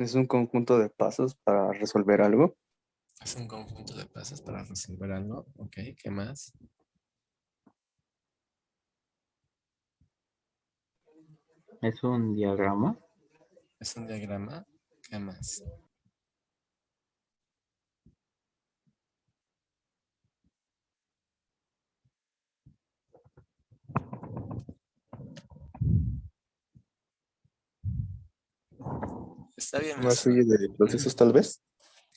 Es un conjunto de pasos para resolver algo. Es un conjunto de pasos para resolver algo. Ok, ¿qué más? Es un diagrama. Es un diagrama. ¿Qué más? Está bien Una eso. serie de procesos, tal vez.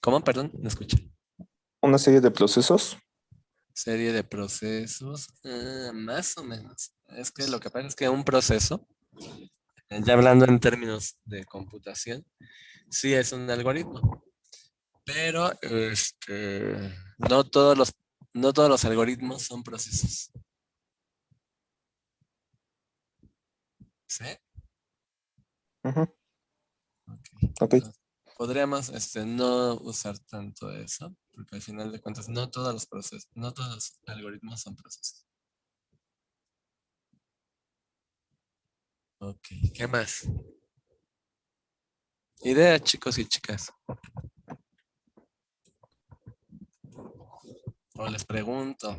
¿Cómo? Perdón, no escuché. Una serie de procesos. Serie de procesos. Más o menos. Es que lo que pasa es que un proceso, ya hablando en términos de computación, sí es un algoritmo. Pero no todos los algoritmos son procesos. ¿Sí? Ujú, Ok. ok. Entonces, podríamos no usar tanto eso, porque al final de cuentas no todos los procesos, no todos los algoritmos son procesos. Ok, ¿qué más? Ideas, chicos y chicas. O les pregunto.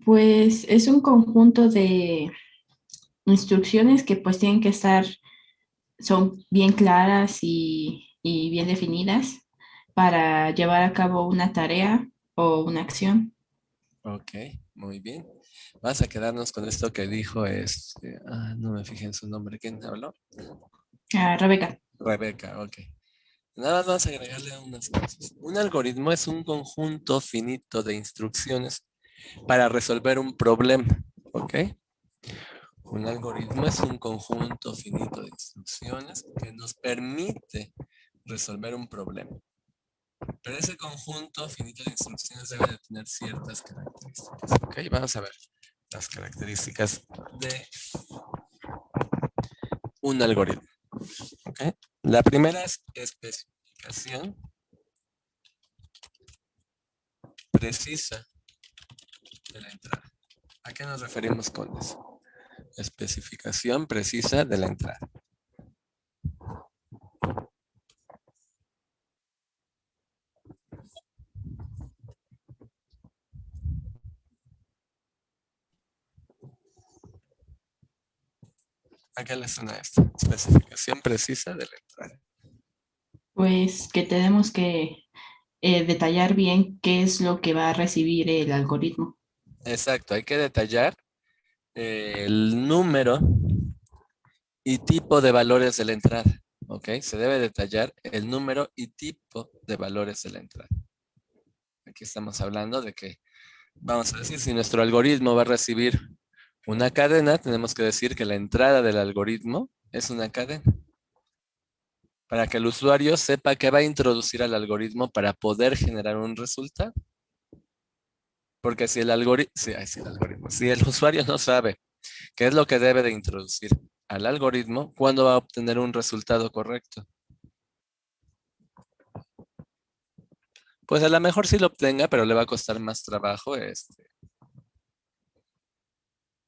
Pues es un conjunto de instrucciones que pues tienen que estar, son bien claras y bien definidas para llevar a cabo una tarea o una acción. Ok, muy bien. Vamos a quedarnos con esto que dijo no me fijé en su nombre. ¿Quién habló? Ah, Rebeca. Rebeca, ok. Nada más vamos a agregarle unas cosas. Un algoritmo es un conjunto finito de instrucciones para resolver un problema, ¿ok? Un algoritmo es un conjunto finito de instrucciones que nos permite resolver un problema. Pero ese conjunto finito de instrucciones debe de tener ciertas características, ¿ok? Vamos a ver las características de un algoritmo, ¿ok? La primera es especificación precisa de la entrada. ¿A qué nos referimos con eso? Especificación precisa de la entrada. ¿A qué le suena esto? Especificación precisa de la entrada. Pues que tenemos que detallar bien qué es lo que va a recibir el algoritmo. Exacto, hay que detallar el número y tipo de valores de la entrada. ¿Ok? Se debe detallar el número y tipo de valores de la entrada. Aquí estamos hablando de que, vamos a decir, si nuestro algoritmo va a recibir una cadena, tenemos que decir que la entrada del algoritmo es una cadena. Para que el usuario sepa qué va a introducir al algoritmo para poder generar un resultado. Porque si el algoritmo, si el usuario no sabe qué es lo que debe de introducir al algoritmo, ¿cuándo va a obtener un resultado correcto? Pues a lo mejor sí lo obtenga, pero le va a costar más trabajo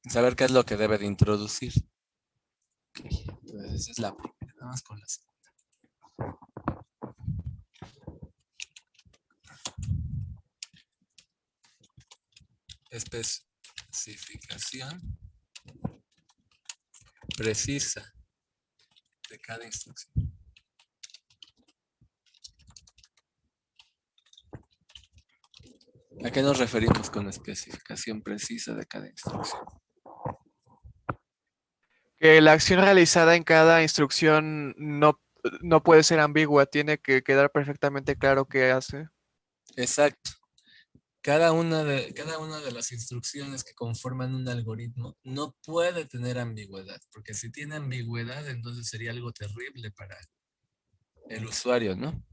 saber qué es lo que debe de introducir. Ok, entonces esa es la primera. Vamos con la segunda. Especificación precisa de cada instrucción. ¿A qué nos referimos con especificación precisa de cada instrucción? Que la acción realizada en cada instrucción no puede ser ambigua, tiene que quedar perfectamente claro qué hace. Exacto. Cada una de las instrucciones que conforman un algoritmo no puede tener ambigüedad, porque si tiene ambigüedad, entonces sería algo terrible para el usuario, ¿no?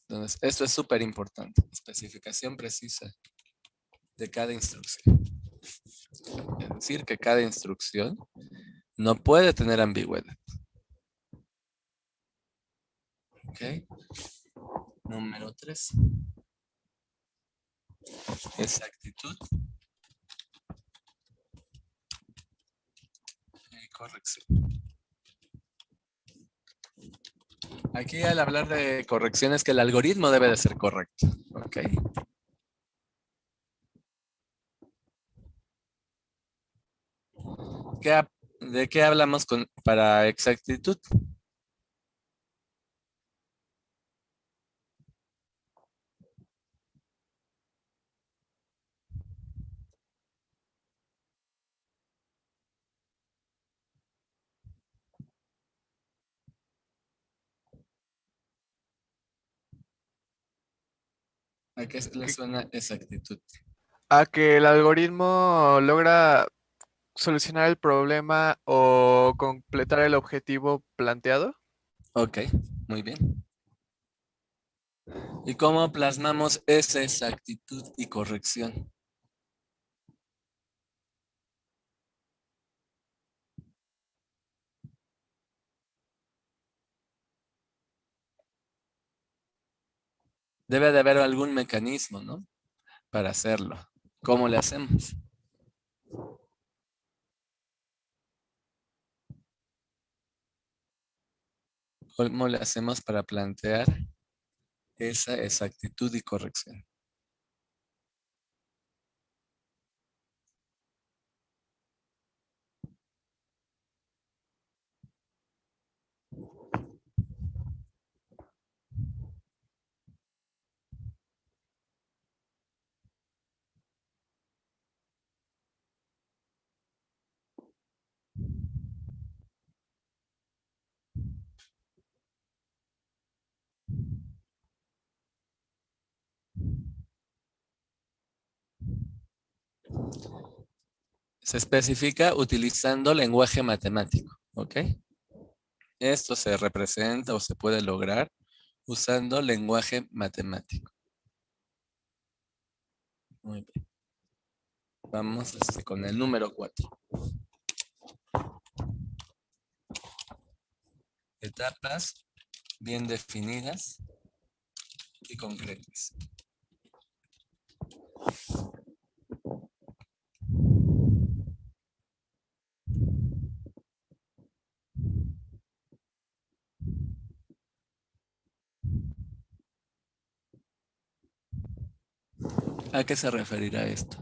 Entonces, esto es súper importante. Especificación precisa de cada instrucción. Es decir, que cada instrucción no puede tener ambigüedad. ¿Ok? Número 3. Exactitud corrección. Aquí al hablar de corrección es que el algoritmo debe de ser correcto. ¿Ok? ¿De qué hablamos para exactitud? ¿A qué le suena exactitud? A que el algoritmo logra solucionar el problema o completar el objetivo planteado. Ok, muy bien. ¿Y cómo plasmamos esa exactitud y corrección? Debe de haber algún mecanismo, ¿no? Para hacerlo. ¿Cómo le hacemos? ¿Cómo le hacemos para plantear esa exactitud y corrección? Se especifica utilizando lenguaje matemático, ¿ok? Esto se representa o se puede lograr usando lenguaje matemático. Muy bien. Vamos con el número 4. Etapas bien definidas y concretas. ¿A qué se referirá esto?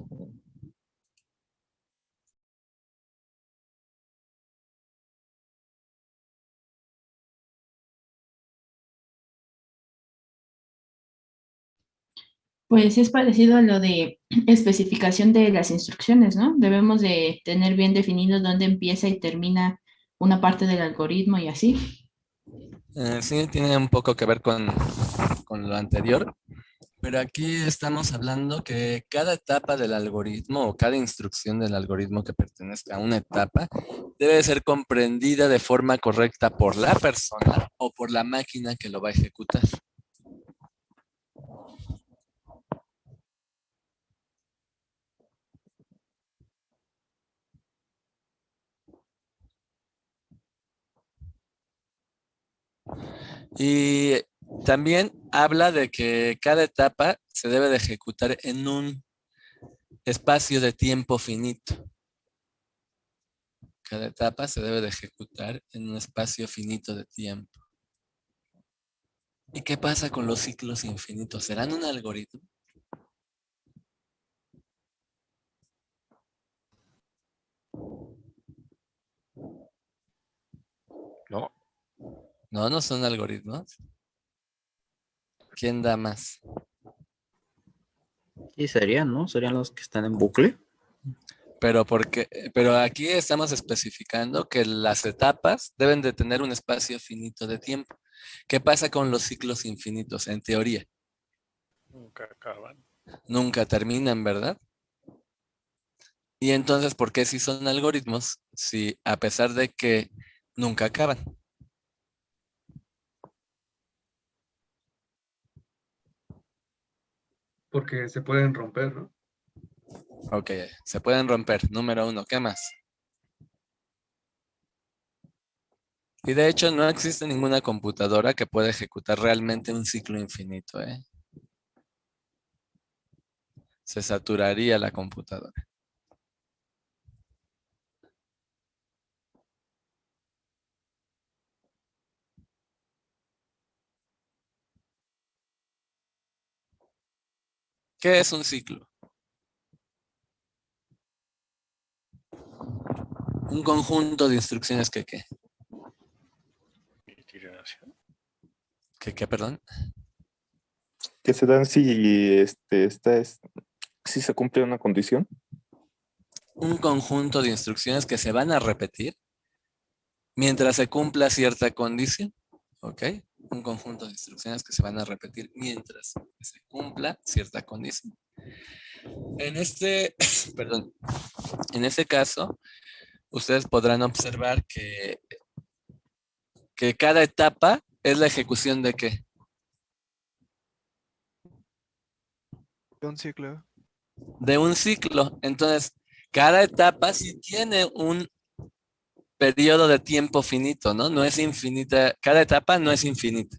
Pues es parecido a lo de especificación de las instrucciones, ¿no? Debemos de tener bien definido dónde empieza y termina una parte del algoritmo y así. Sí, tiene un poco que ver con lo anterior, pero aquí estamos hablando que cada etapa del algoritmo o cada instrucción del algoritmo que pertenezca a una etapa debe ser comprendida de forma correcta por la persona o por la máquina que lo va a ejecutar. Y también habla de que cada etapa se debe de ejecutar en un espacio de tiempo finito. Cada etapa se debe de ejecutar en un espacio finito de tiempo. ¿Y qué pasa con los ciclos infinitos? ¿Serán un algoritmo? No. No, no son algoritmos. ¿Quién da más? Sí, serían, ¿no? Serían los que están en bucle. Pero aquí estamos especificando que las etapas deben de tener un espacio finito de tiempo. ¿Qué pasa con los ciclos infinitos? En teoría, Nunca acaban. nunca terminan, ¿verdad? Y entonces, ¿por qué si son algoritmos si a pesar de que nunca acaban? Porque se pueden romper, ¿no? Ok, se pueden romper. Número 1, ¿qué más? Y de hecho no existe ninguna computadora que pueda ejecutar realmente un ciclo infinito, ¿eh? Se saturaría la computadora. ¿Qué es un ciclo? Un conjunto de instrucciones que, ¿qué? Iteración. ¿Qué, perdón? Que se dan si si se cumple una condición. Un conjunto de instrucciones que se van a repetir mientras se cumpla cierta condición. ¿Ok? Un conjunto de instrucciones que se van a repetir mientras se cumpla cierta condición. En este, perdón, en este caso, ustedes podrán observar que cada etapa es la ejecución de ¿qué? De un ciclo. De un ciclo. Entonces, cada etapa sí tiene un periodo de tiempo finito, ¿no? No es infinita, cada etapa no es infinita.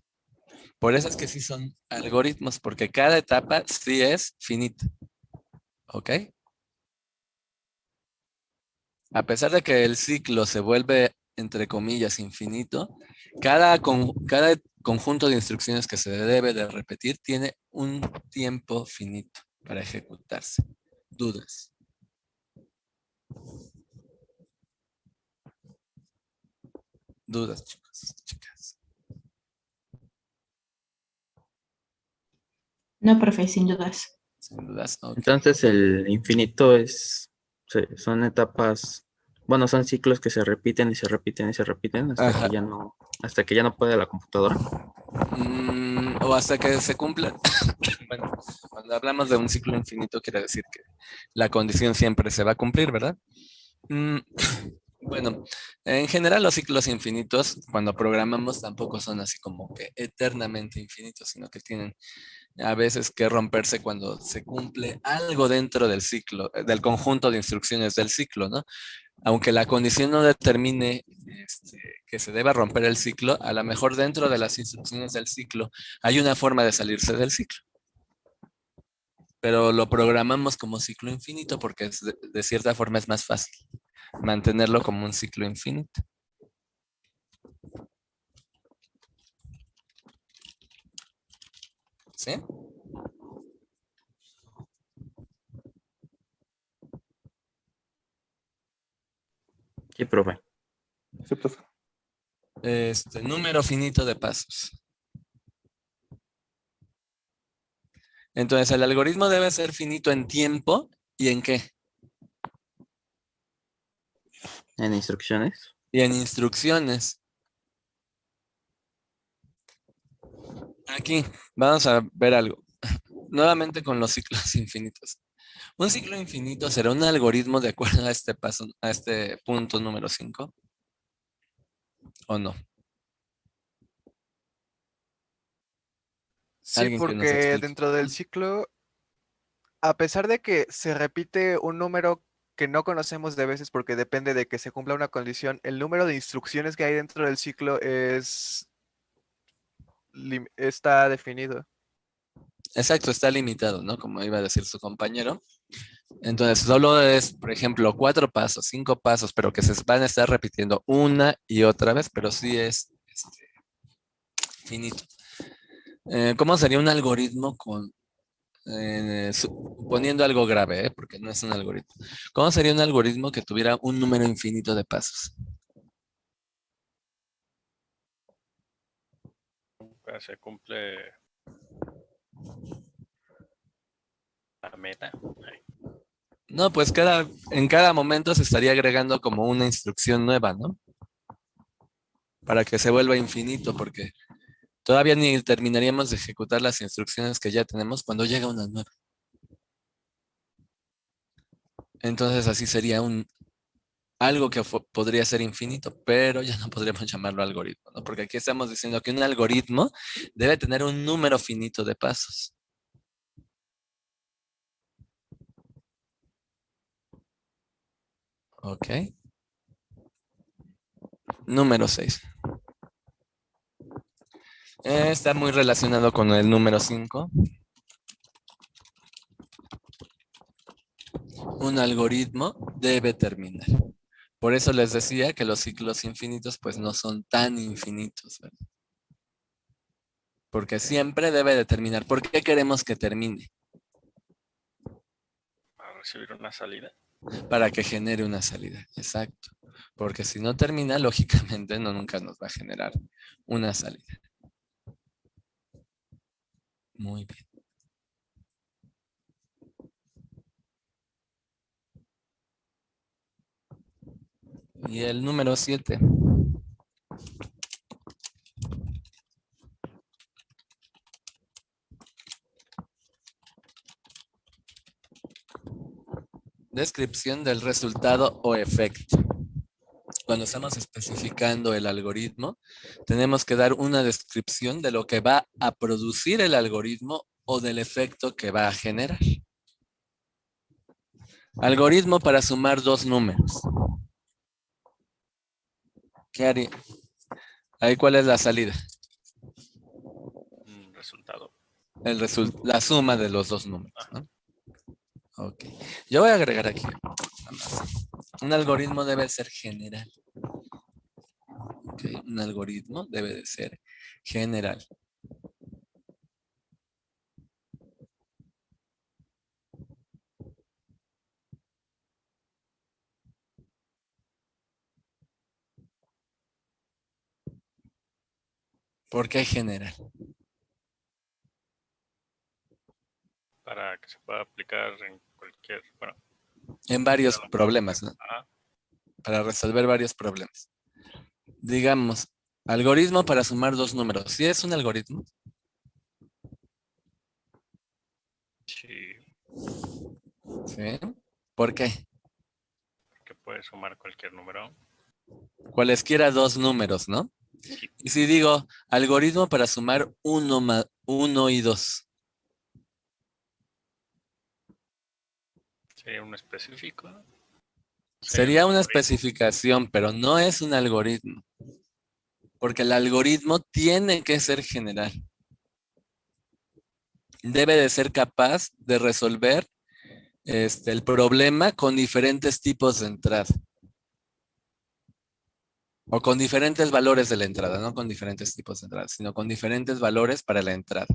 Por eso es que sí son algoritmos, porque cada etapa sí es finita. ¿Ok? A pesar de que el ciclo se vuelve, entre comillas, infinito, cada conjunto de instrucciones que se debe de repetir tiene un tiempo finito para ejecutarse. ¿Dudas? ¿Dudas, chicos, chicas? No, profe, sin dudas. Sin dudas, ok. Entonces el infinito son etapas, bueno, son ciclos que se repiten y se repiten y se repiten Ajá. hasta que ya no puede la computadora. O hasta que se cumpla. Bueno, cuando hablamos de un ciclo infinito, quiere decir que la condición siempre se va a cumplir, ¿verdad? Mm, Bueno, en general los ciclos infinitos, cuando programamos, tampoco son así como que eternamente infinitos, sino que tienen a veces que romperse cuando se cumple algo dentro del ciclo, del conjunto de instrucciones del ciclo, ¿no? Aunque la condición no determine que se deba romper el ciclo, a lo mejor dentro de las instrucciones del ciclo hay una forma de salirse del ciclo. Pero lo programamos como ciclo infinito porque de cierta forma es más fácil mantenerlo como un ciclo infinito. ¿Sí? Sí, profe. Sí, profe. Número finito de pasos. Entonces, el algoritmo debe ser finito en tiempo y en qué? En instrucciones. Y en instrucciones. Aquí vamos a ver algo. Nuevamente con los ciclos infinitos. Un ciclo infinito será un algoritmo de acuerdo a este paso, a este punto número 5, ¿o no? Sí, Alguien que nos porque explique. dentro del ciclo, a pesar de que se repite un número que no conocemos de veces porque depende de que se cumpla una condición, el número de instrucciones que hay dentro del ciclo está definido. Exacto, está limitado, ¿no? Como iba a decir su compañero. Entonces, solo es, por ejemplo, 4 pasos, 5 pasos, pero que se van a estar repitiendo una y otra vez, pero sí es finito. ¿Cómo sería un algoritmo poniendo algo grave, porque no es un algoritmo? ¿Cómo sería un algoritmo que tuviera un número infinito de pasos? Nunca se cumple la meta. Ay, No, pues en cada momento se estaría agregando como una instrucción nueva, ¿no? Para que se vuelva infinito, porque todavía ni terminaríamos de ejecutar las instrucciones que ya tenemos cuando llega una nueva. Entonces así sería algo que podría ser infinito, pero ya no podríamos llamarlo algoritmo, ¿no? Porque aquí estamos diciendo que un algoritmo debe tener un número finito de pasos. Ok. Número 6. Está muy relacionado con el número 5. Un algoritmo debe terminar. Por eso les decía que los ciclos infinitos pues no son tan infinitos, ¿verdad? Porque siempre debe de terminar. ¿Por qué queremos que termine? recibir una salida. Para que genere una salida, exacto. Porque si no termina, lógicamente nunca nos va a generar una salida. Muy bien. Y el número 7. Descripción del resultado o efecto. Cuando estamos especificando el algoritmo, tenemos que dar una descripción de lo que va a producir el algoritmo o del efecto que va a generar. Algoritmo para sumar dos números. ¿Qué haría? Ahí, ¿cuál es la salida? Un resultado. La suma de los dos números, ¿no? Ok. Yo voy a agregar aquí. Nada más. Un algoritmo debe ser general. Ok. Un algoritmo debe de ser general. ¿Por qué general? Para que se pueda aplicar en cualquier, bueno, En varios la problemas, ¿no? Ajá. Para resolver varios problemas. Digamos, algoritmo para sumar dos números. ¿Sí es un algoritmo? Sí, Sí. ¿Por qué? que puede sumar cualquier número. Cualesquiera dos números, ¿no? Sí. Y si digo algoritmo para sumar uno y 2. Sería un específico. Sería una algoritmo. especificación, pero no es un algoritmo. Porque el algoritmo tiene que ser general. Debe de ser capaz de resolver el problema con diferentes tipos de entrada. O con diferentes valores de la entrada, no con diferentes tipos de entrada, sino con diferentes valores para la entrada.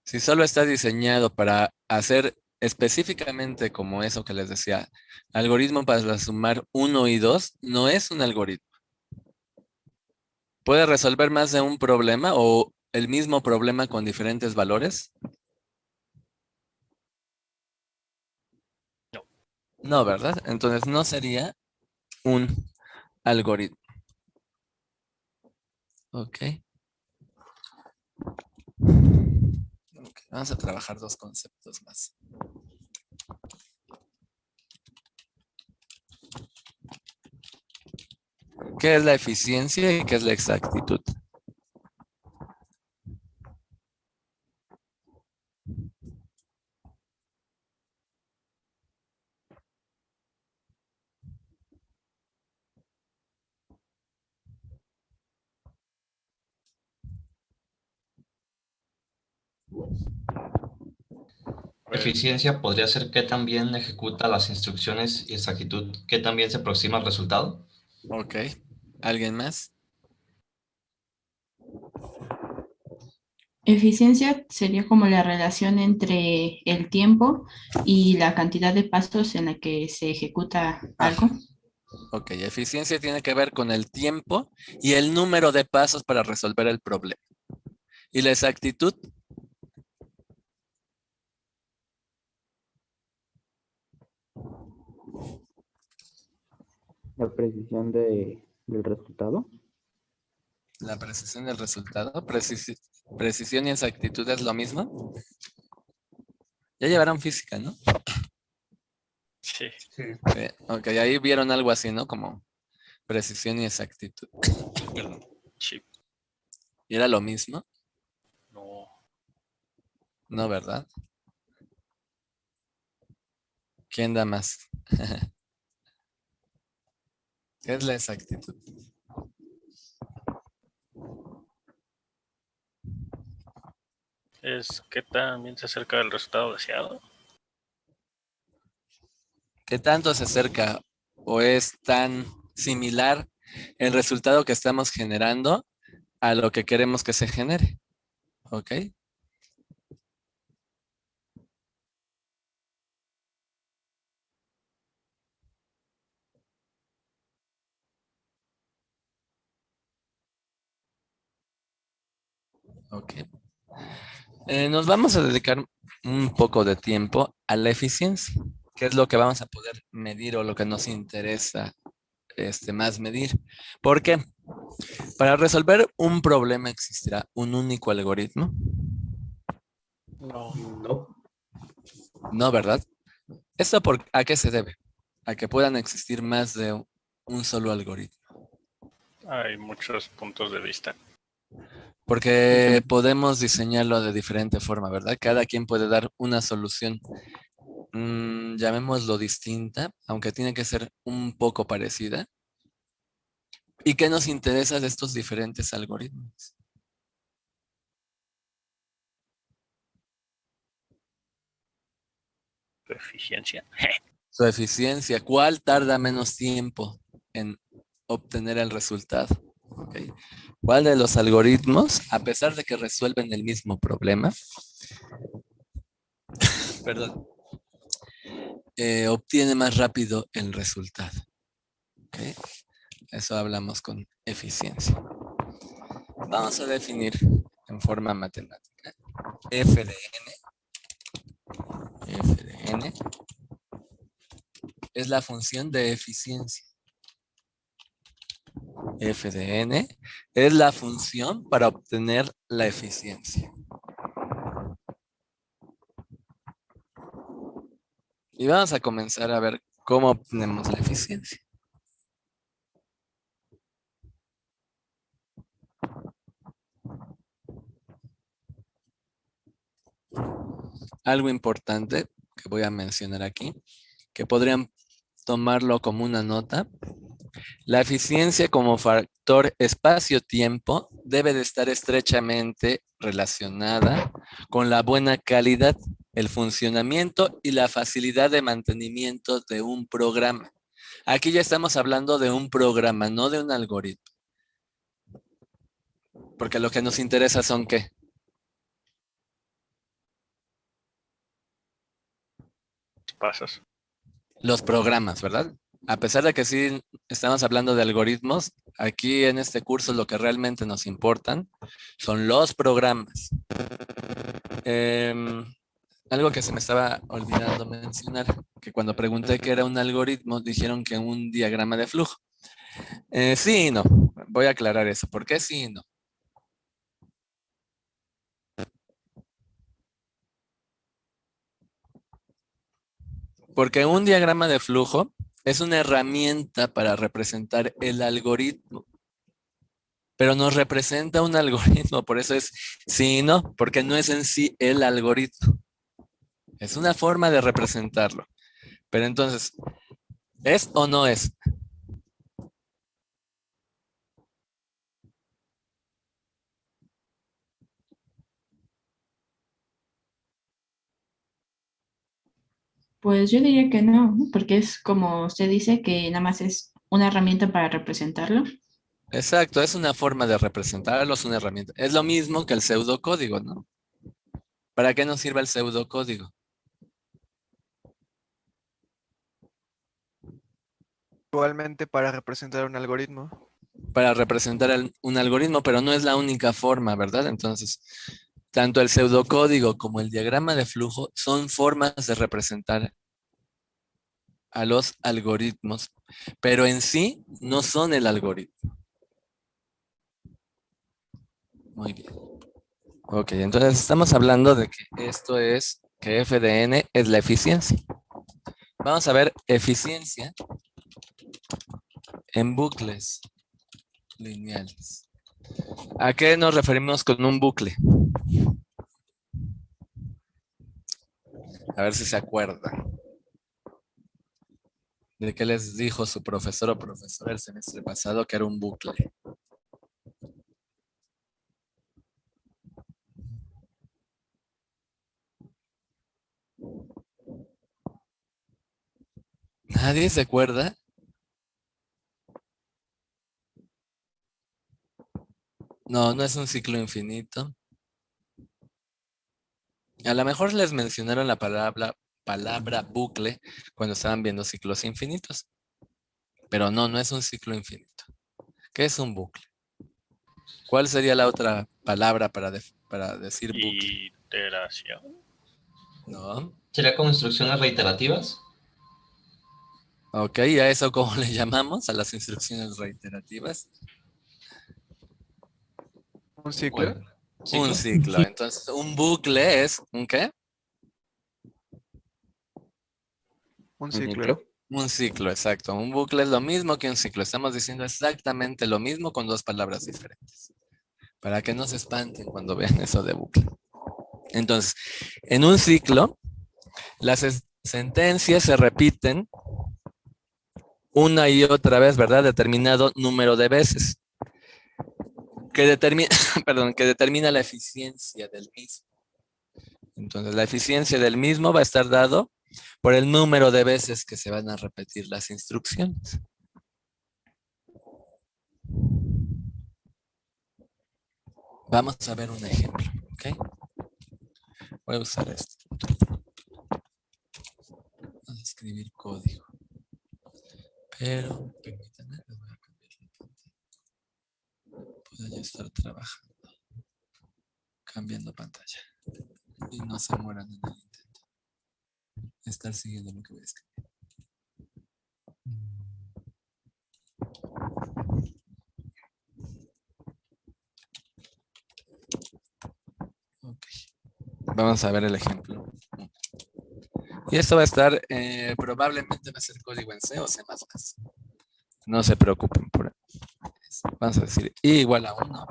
Si solo está diseñado para hacer específicamente como eso que les decía, algoritmo para sumar 1 y 2, no es un algoritmo. ¿Puede resolver más de un problema o el mismo problema con diferentes valores? No. No, ¿verdad? Entonces no sería un algoritmo. Ok. Ok, vamos a trabajar dos conceptos más. ¿Qué es la eficiencia y qué es la exactitud? Pues, Eficiencia podría ser que también ejecuta las instrucciones y exactitud que también se aproxima al resultado. Ok. ¿Alguien más? Eficiencia sería como la relación entre el tiempo y la cantidad de pasos en la que se ejecuta algo. Ok, eficiencia tiene que ver con el tiempo y el número de pasos para resolver el problema. ¿Y la exactitud? La precisión del resultado. La precisión del resultado. Precisión y exactitud es lo mismo. Ya llevaron física, ¿no? sí. Sí. Ok, ahí vieron algo así, ¿no? Como precisión y exactitud. Perdón. Sí. ¿Y era lo mismo? No. No, ¿verdad? ¿Quién da más? ¿Qué es la exactitud? Es que también se acerca del resultado deseado. ¿Qué tanto se acerca o es tan similar el resultado que estamos generando a lo que queremos que se genere? ¿Ok? Ok. Nos vamos a dedicar un poco de tiempo a la eficiencia, que es lo que vamos a poder medir o lo que nos interesa más medir. ¿Por qué? Para resolver un problema existirá un único algoritmo. No. No. No, ¿verdad? ¿A qué se debe? A que puedan existir más de un solo algoritmo. Hay muchos puntos de vista. Porque podemos diseñarlo de diferente forma, ¿verdad? Cada quien puede dar una solución, llamémoslo distinta, aunque tiene que ser un poco parecida. ¿Y qué nos interesa de estos diferentes algoritmos? Tu eficiencia. Su eficiencia, ¿cuál tarda menos tiempo en obtener el resultado? ¿Ok? ¿Cuál de los algoritmos, a pesar de que resuelven el mismo problema, perdón, obtiene más rápido el resultado? ¿Ok? Eso hablamos con eficiencia. Vamos a definir en forma matemática f de n es la función de eficiencia. F de n es la función para obtener la eficiencia. Y vamos a comenzar a ver cómo obtenemos la eficiencia. Algo importante que voy a mencionar aquí, que podrían tomarlo como una nota. La eficiencia como factor espacio-tiempo debe de estar estrechamente relacionada con la buena calidad, el funcionamiento y la facilidad de mantenimiento de un programa. Aquí ya estamos hablando de un programa, no de un algoritmo. Porque lo que nos interesa son ¿qué? Pasos. Los programas, ¿verdad? A pesar de que sí estamos hablando de algoritmos, aquí en este curso lo que realmente nos importan son los programas. Algo que se me estaba olvidando mencionar, que cuando pregunté qué era un algoritmo, dijeron que un diagrama de flujo. Sí y no. Voy a aclarar eso. ¿Por qué sí y no? Porque un diagrama de flujo es una herramienta para representar el algoritmo. Pero nos representa un algoritmo, por eso es sí y no, porque no es en sí el algoritmo. Es una forma de representarlo. Pero entonces, ¿es o no es? Pues yo diría que no, ¿no? Porque es como usted dice que nada más es una herramienta para representarlo. Exacto, es una forma de representarlo, es una herramienta. Es lo mismo que el pseudocódigo, ¿no? ¿Para qué nos sirve el pseudocódigo? Igualmente para representar un algoritmo. Para representar un algoritmo, pero no es la única forma, ¿verdad? Entonces, tanto el pseudocódigo como el diagrama de flujo son formas de representar a los algoritmos, pero en sí no son el algoritmo. Muy bien. Ok, entonces estamos hablando de que esto es, que f de n es la eficiencia. Vamos a ver eficiencia en bucles lineales. ¿A qué nos referimos con un bucle? A ver si se acuerdan. ¿De qué les dijo su profesor o profesora el semestre pasado que era un bucle? ¿Nadie se acuerda? No, no es un ciclo infinito. A lo mejor les mencionaron la palabra bucle cuando estaban viendo ciclos infinitos. Pero no, no es un ciclo infinito. ¿Qué es un bucle? ¿Cuál sería la otra palabra para decir bucle. Iteración. ¿No? ¿Sería como instrucciones reiterativas? Ok, ¿a eso cómo le llamamos? A las instrucciones reiterativas. ¿Un ciclo? Bueno, Un ciclo. Entonces, un bucle es ¿un qué? Un ¿Un ciclo. ciclo? Un ciclo, exacto. Un bucle es lo mismo que un ciclo. Estamos diciendo exactamente lo mismo con dos palabras diferentes. Para que no se espanten cuando vean eso de bucle. Entonces, en un ciclo, las sentencias se repiten una y otra vez, ¿verdad? Determinado número de veces. Que determina, perdón, que determina la eficiencia del mismo. Entonces, la eficiencia del mismo va a estar dado por el número de veces que se van a repetir las instrucciones. Vamos a ver un ejemplo, ¿ok? Voy a usar esto. Vamos a escribir código. Pero, permítanme, les voy a cambiar la pantalla. Puedo ya estar trabajando. Cambiando pantalla. Y no se mueran en el intento. Estar siguiendo lo que voy a escribir. Ok. Vamos a ver el ejemplo. Y esto va a estar, probablemente va a ser código en C o C++. No se preocupen por eso. Vamos a decir I igual a 1.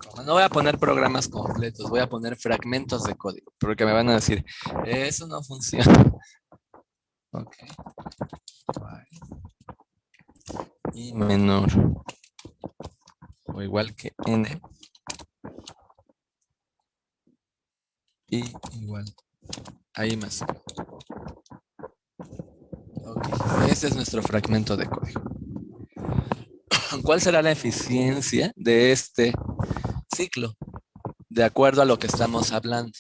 Como no voy a poner programas completos, voy a poner fragmentos de código, porque me van a decir, eso no funciona. Ok. Y menor o igual que n. Y igual a i más 1. Ok. Este es nuestro fragmento de código. ¿Cuál será la eficiencia de este ciclo? De acuerdo a lo que estamos hablando.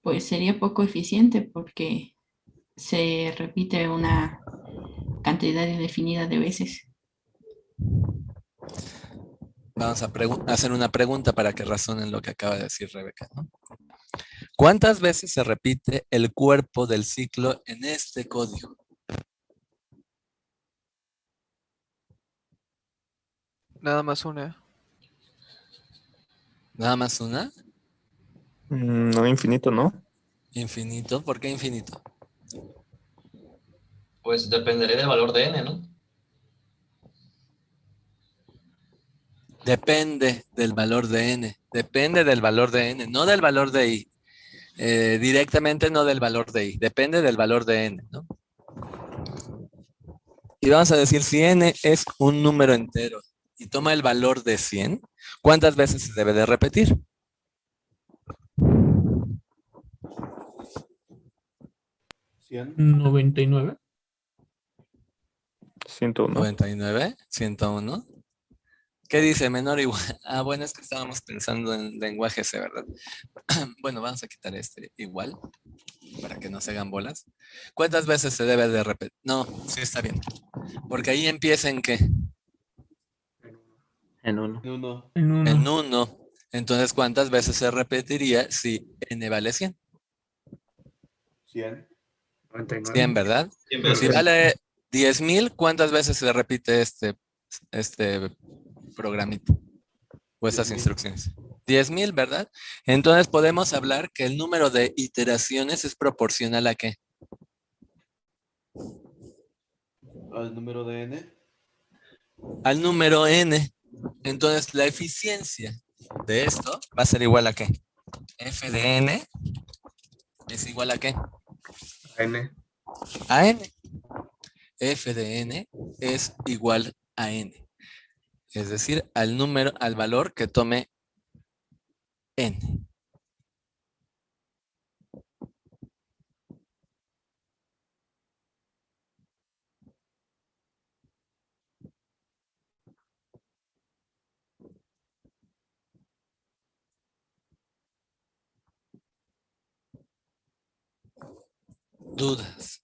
Pues sería poco eficiente porque se repite una cantidad indefinida de veces. Vamos a hacer una pregunta para que razonen lo que acaba de decir Rebeca, ¿no? ¿Cuántas veces se repite el cuerpo del ciclo en este código? Nada más una. ¿Nada más una? No, infinito, ¿no? ¿Infinito? ¿Por qué infinito? Pues dependería del valor de n, ¿no? Depende del valor de n. Depende del valor de n, no del valor de i. Directamente no del valor de i. Depende del valor de n, ¿no? Y vamos a decir, si n es un número entero y toma el valor de 100, ¿cuántas veces se debe de repetir? 99. 101. 99, 101. ¿Qué dice menor o igual? Ah, bueno, es que estábamos pensando en lenguaje C, ¿verdad? Bueno, vamos a quitar este igual para que no se hagan bolas. ¿Cuántas veces se debe de repetir? No, sí está bien. Porque ahí empieza en qué? En uno. En uno. En 1. Entonces, ¿cuántas veces se repetiría si n vale 100? 99. 100, ¿verdad? 100 Si veces. vale 10,000, ¿cuántas veces se repite este programita? O estas 10,000. instrucciones. 10,000, ¿verdad? Entonces podemos hablar que el número de iteraciones es proporcional ¿a qué? Al número de n. Al número n. Entonces la eficiencia de esto va a ser igual a qué? F de n es igual a qué? N. A n. F de n es igual a n. Es decir, al valor que tome n. dudas.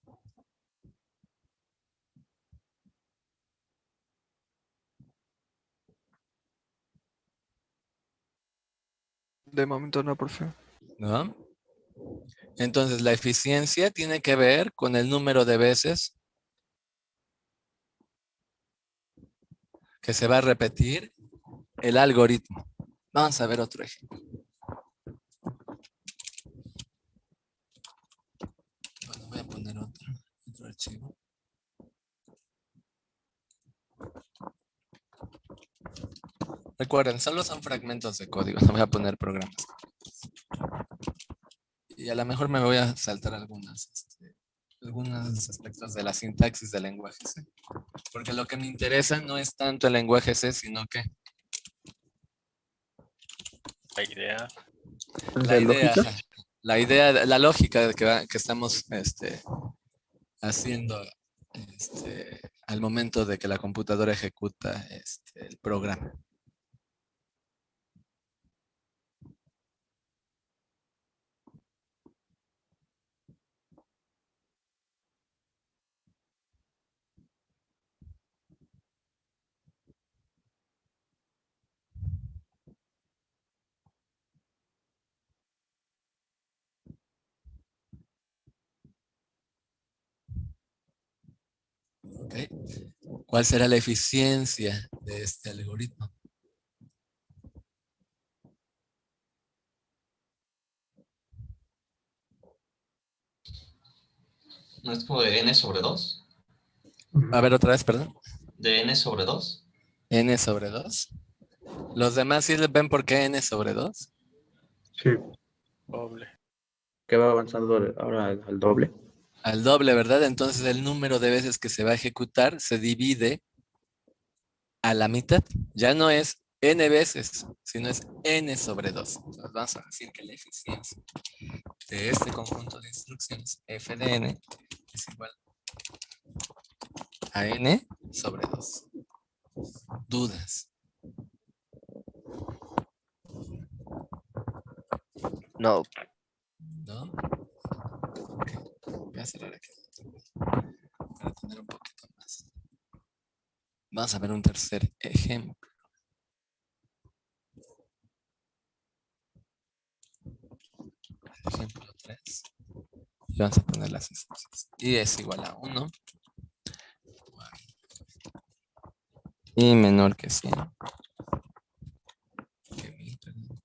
De momento no, profe. ¿No? Entonces, la eficiencia tiene que ver con el número de veces que se va a repetir el algoritmo. Vamos a ver otro ejemplo. Bueno, voy a poner otro archivo. Recuerden, solo son fragmentos de código, no voy a poner programas. Y a lo mejor me voy a saltar algunos aspectos de la sintaxis del lenguaje C. Porque lo que me interesa no es tanto el lenguaje C, sino que La idea. la idea, ajá, la lógica que estamos haciendo al momento de que la computadora ejecuta el programa. ¿Ok? ¿Cuál será la eficiencia de este algoritmo? ¿No es como de n sobre 2? A ver otra vez, perdón. ¿De n sobre 2? N sobre 2. ¿Los demás sí les ven por qué N sobre 2? Sí. Doble. Que va avanzando ahora al doble. Al doble, ¿verdad? Entonces el número de veces que se va a ejecutar se divide a la mitad. Ya no es N veces, sino es N sobre 2. Entonces vamos a decir que la eficiencia de este conjunto de instrucciones f de n es igual a N sobre 2. ¿Dudas? No. ¿No? Ok. Voy a cerrar aquí para tener un poquito más. Vamos a ver un tercer ejemplo. Ejemplo 3. Y vamos a poner las instrucciones. Y es igual a 1. Y menor que 100. Que 1000, perdón.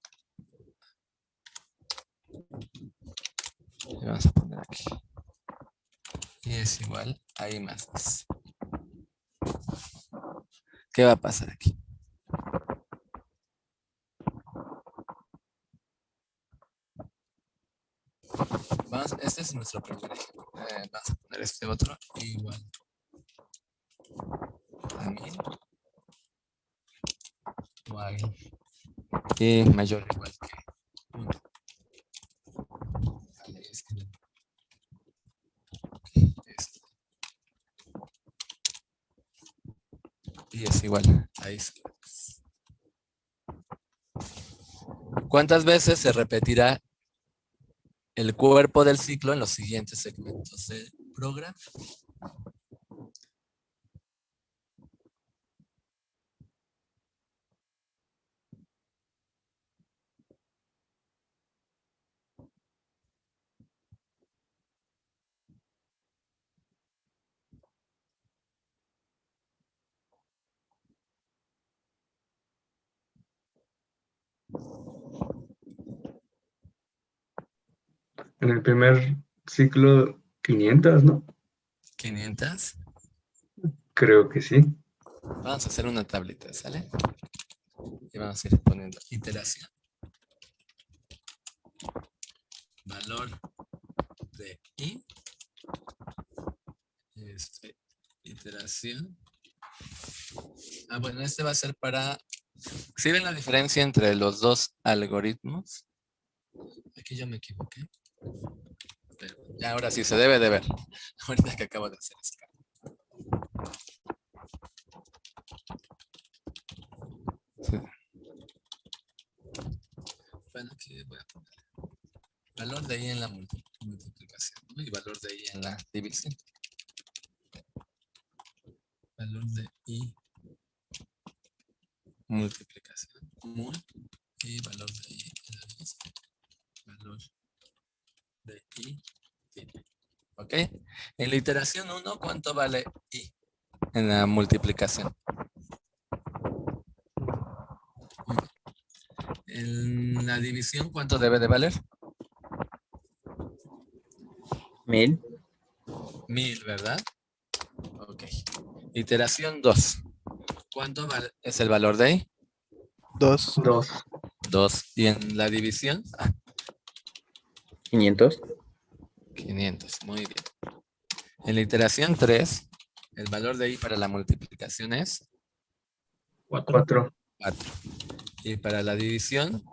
Y vamos a poner aquí. Y es igual a I más 2. ¿Qué va a pasar aquí? Este es nuestro primer ejemplo. Vamos a poner este otro igual a 1000. Y mayor o igual que 1. Vale, es que este. Y es igual a eso. ¿Cuántas veces se repetirá el cuerpo del ciclo en los siguientes segmentos del programa? En el primer ciclo, 500, ¿no? 500. Creo que sí. Vamos a hacer una tablita, ¿sale? Y vamos a ir poniendo iteración. Valor de I. Iteración. Bueno, este va a ser para... ¿Sí ven la diferencia entre los dos algoritmos? Aquí yo me equivoqué. Pero ya ahora sí se debe de ver. Ahorita que acabo de hacer escala. Sí. Bueno, aquí voy a poner valor de I en la multiplicación. ¿no? Y valor de I en la división. Valor de I. Multiplicación. Mul. Y valor de I en la división. Valor de I. ¿Ok? En la iteración 1, ¿cuánto vale I en la multiplicación? En la división, ¿cuánto debe de valer? 1000. 1000, ¿verdad? Ok. Iteración 2. ¿Cuánto es el valor de I? 2. 2. 2. ¿Y en la división? 500. 500. Muy bien. En la iteración 3, el valor de I para la multiplicación es 4. 4. Y para la división,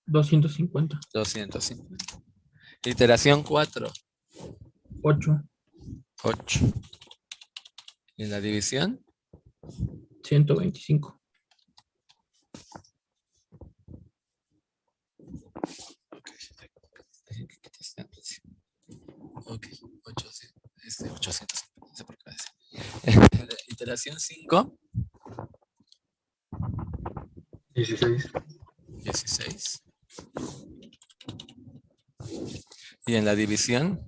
250. 250. Iteración 4, 8. 8. ¿Y en la división? 125. Ok, 800. No sé por qué va a decir. Iteración 5, 16. 16. Y en la división,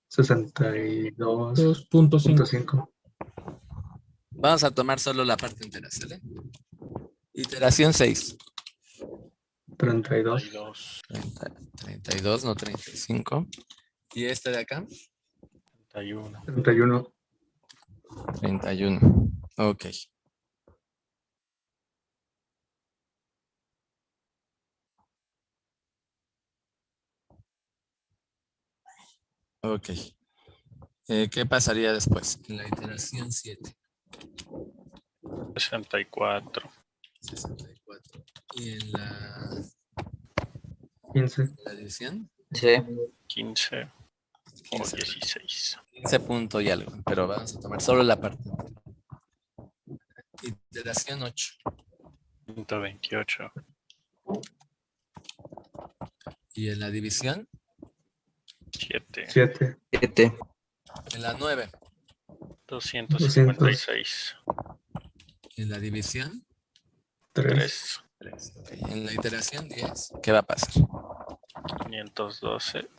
2.5. 62.5. vamos a tomar solo la parte entera, ¿sale? Iteración 6. 32. 32, no 35. ¿Y este de acá? 31. 31. 31. Ok. Ok. ¿Qué pasaría después? En la iteración 7. 64. 64. ¿Y en la 15. división? Sí. 15 o 15. 16. 15 punto y algo. Pero vamos a tomar solo la parte. Iteración 8. 128. ¿Y en la división? 7. 7. 7. En la 9. 256. ¿Y en la división? 3. 3. Ok. En la iteración 10. ¿Qué va a pasar? 512.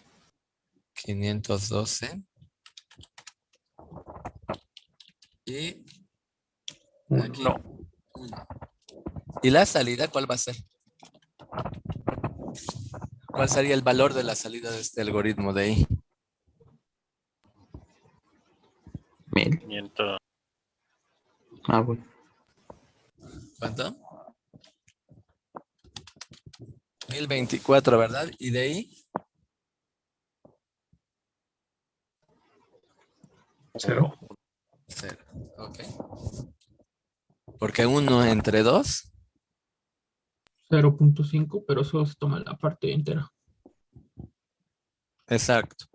512. Y aquí, No. 1. ¿Y la salida cuál va a ser? ¿Cuál sería el valor de la salida de este algoritmo de I? 1000. 500. Ah, bueno. ¿Cuánto? 1024, ¿verdad? ¿Y de ahí? 0. 0. Ok. Porque 1 entre 2. 0.5, pero solo se toma la parte entera. Exacto.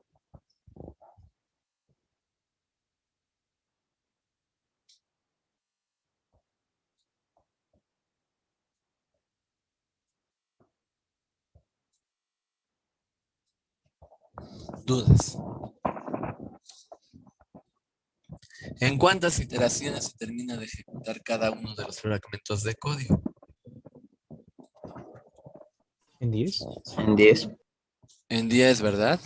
¿Dudas? ¿En cuántas iteraciones se termina de ejecutar cada uno de los fragmentos de código? ¿En 10? En 10. En 10, ¿verdad?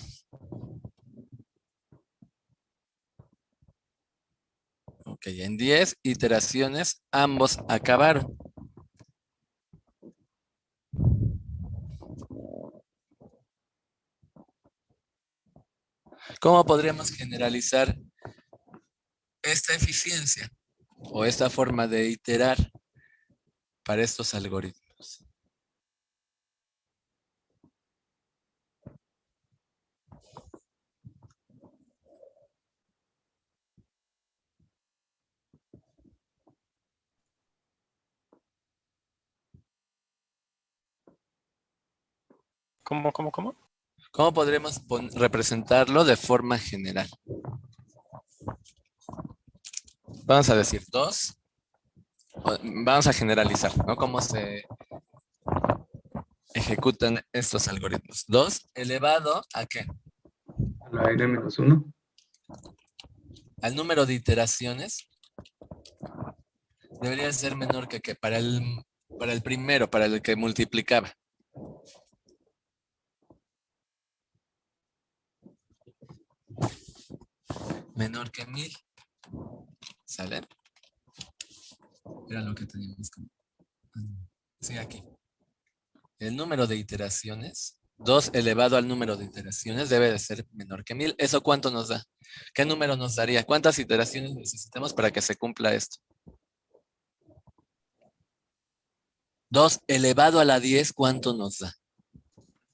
Ok, en 10 iteraciones ambos acabaron. ¿Cómo podríamos generalizar esta eficiencia o esta forma de iterar para estos algoritmos? ¿Cómo? ¿Cómo podremos representarlo de forma general? Vamos a decir 2. Vamos a generalizar, ¿no? ¿Cómo se ejecutan estos algoritmos. 2 elevado ¿a qué? A la n-1. Al número de iteraciones. Debería ser menor que ¿qué? Para el primero, para el que multiplicaba. Menor que 1000. ¿Sale? Era lo que teníamos que... Sí, aquí. El número de iteraciones, 2 elevado al número de iteraciones debe de ser menor que 1000. ¿Eso cuánto nos da? ¿Qué número nos daría? ¿Cuántas iteraciones necesitamos para que se cumpla esto? 2 elevado a la 10, ¿cuánto nos da?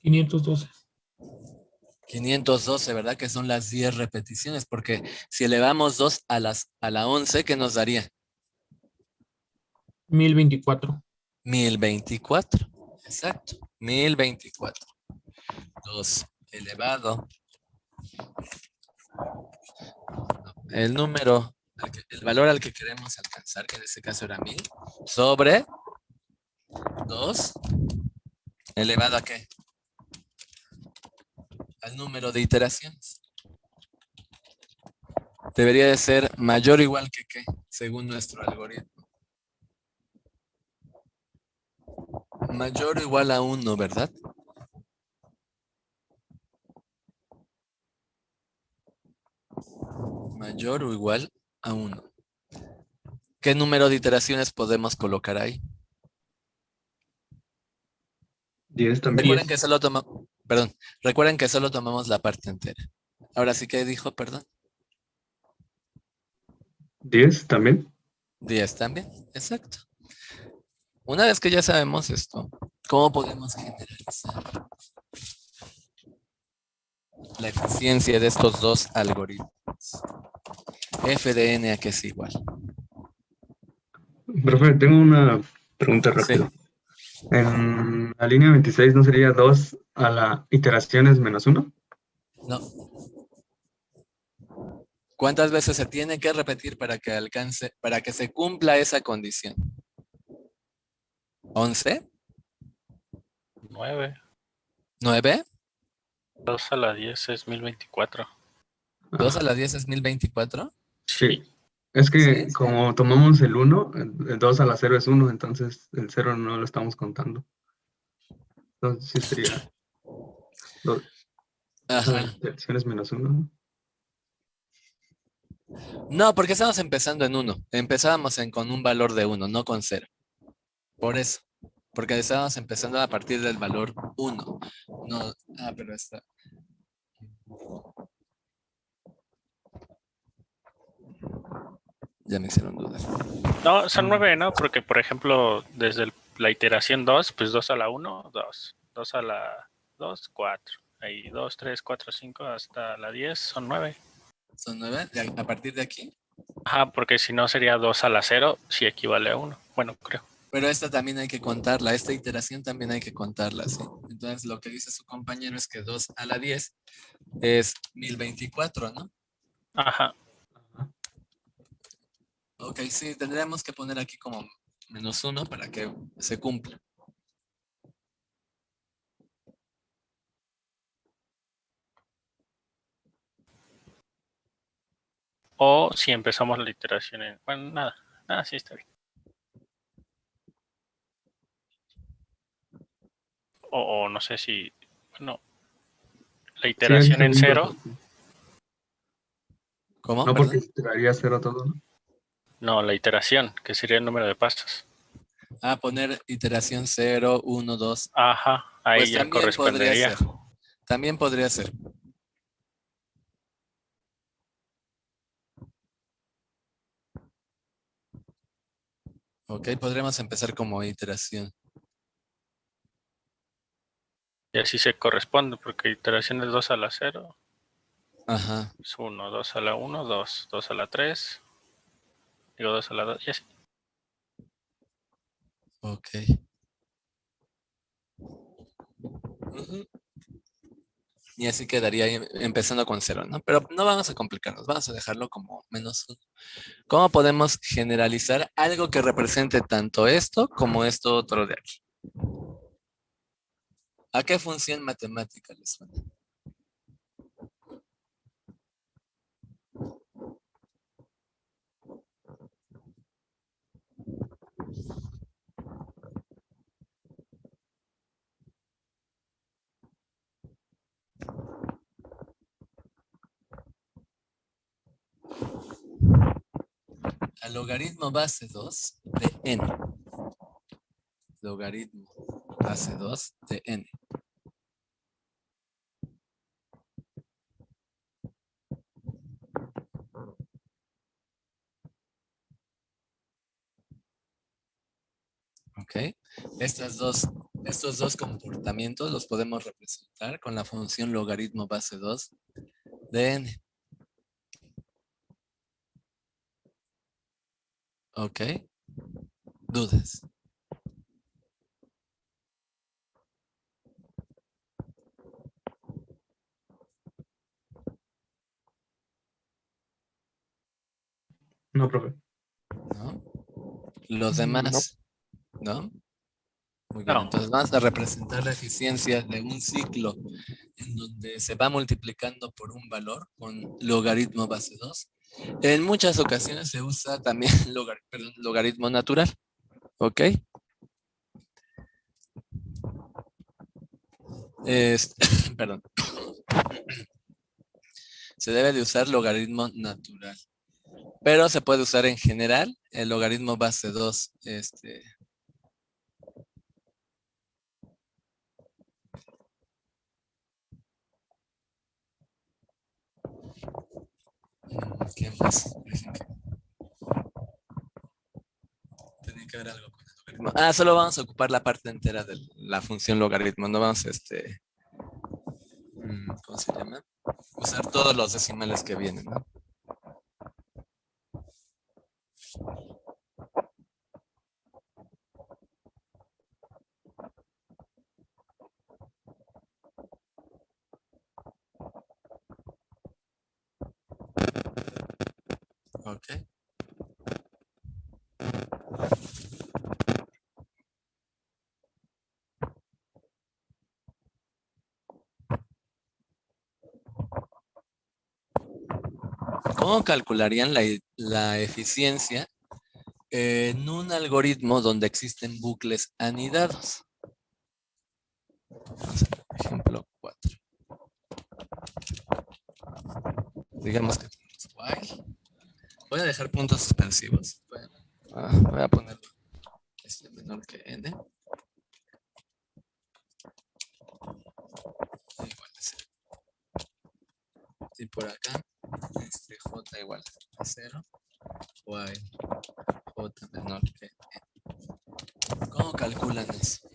512. 512, ¿verdad? Que son las 10 repeticiones, porque si elevamos 2 a la 11, ¿qué nos daría? 1024. 1024. Exacto. 1024. 2 elevado. El número, el valor al que queremos alcanzar, que en este caso era 1000, sobre 2 elevado ¿a qué? Al número de iteraciones. Debería de ser mayor o igual que ¿qué? Según nuestro algoritmo. Mayor o igual a 1, ¿verdad? Mayor o igual a 1. ¿Qué número de iteraciones podemos colocar ahí? 10 también. Recuerden que solo tomamos, perdón, recuerden que solo tomamos la parte entera. Ahora sí que dijo, perdón. 10 también. 10 también, exacto. Una vez que ya sabemos esto, ¿cómo podemos generalizar la eficiencia de estos dos algoritmos? F de n a que es igual. Profe, tengo una pregunta Sí. rápida. En la línea 26 ¿no sería 2 a la iteraciones menos 1? No. ¿Cuántas veces se tiene que repetir para que alcance, para que se cumpla esa condición? ¿11? 9. ¿9? 2 a la 10 es 1024. ¿2 a la 10 es 1024? Sí. Es que ¿Sí? como tomamos el 1, el 2 a la 0 es 1, entonces el 0 no lo estamos contando. Entonces sí sería 2 a Ajá. las iteraciones menos 1. No, porque estamos empezando en 1. Empezábamos con un valor de 1, no con 0. Por eso. Porque estábamos empezando a partir del valor 1. No, pero está. Ya me hicieron dudar. No, son 9, ¿no? Porque, por ejemplo, desde la iteración 2, pues 2 a la 1, 2. 2 a la 2, 4. Ahí 2, 3, 4, 5 hasta la 10 son 9. ¿Son 9? ¿A partir de aquí? Ajá, porque si no sería 2 a la 0, sí equivale a 1. Bueno, creo. Pero esta también hay que contarla. Esta iteración también hay que contarla, ¿sí? Entonces, lo que dice su compañero es que 2 a la 10 es 1024, ¿no? Ajá. Ok, sí, tendríamos que poner aquí como menos 1 para que se cumpla. O si empezamos la iteración en... Bueno, nada, sí está bien. O no sé si... Bueno, la iteración en 0... ¿Cómo? No, Perdón. porque iteraría 0 todo, ¿no? No, la iteración, que sería el número de pasos. Ah, poner iteración 0, 1, 2. Ajá, ahí Pues ya también podría correspondería. ser. También podría ser. Ok, podríamos empezar como iteración. Y así se corresponde, porque iteración es 2 a la 0. Ajá. Es 1, 2 a la 1, 2, 2 a la 3. Digo 2 a la 2, y así. Ok. Ujú. Y así quedaría empezando con 0, ¿no? Pero no vamos a complicarnos, vamos a dejarlo como menos 1. ¿Cómo podemos generalizar algo que represente tanto esto como esto otro de aquí? ¿A qué función matemática les suena? Al logaritmo base 2 de n. Logaritmo base 2 de n. ¿Ok? Estos dos comportamientos los podemos representar con la función logaritmo base 2 de n. ¿Ok? ¿Dudas? No, profe. ¿No? Los demás, ¿no? Muy bien, No. entonces vamos a representar la eficiencia de un ciclo en donde se va multiplicando por un valor con logaritmo base 2. En muchas ocasiones se usa también logaritmo natural. ¿Ok? Perdón. Se debe de usar logaritmo natural. Pero se puede usar en general el logaritmo base 2. ¿Qué más? Tiene que ver algo con el logaritmo. Solo vamos a ocupar la parte entera de la función logaritmo. No vamos a ¿cómo se llama? Usar todos los decimales que vienen, ¿no? Ok. ¿Cómo calcularían la eficiencia en un algoritmo donde existen bucles anidados? Vamos a ver, ejemplo 4. Digamos que tenemos while. Voy a dejar puntos suspensivos. Voy a poner menor que n. Igual a 0. Y por acá, j igual a 0. While j menor que n. ¿Cómo calculan eso?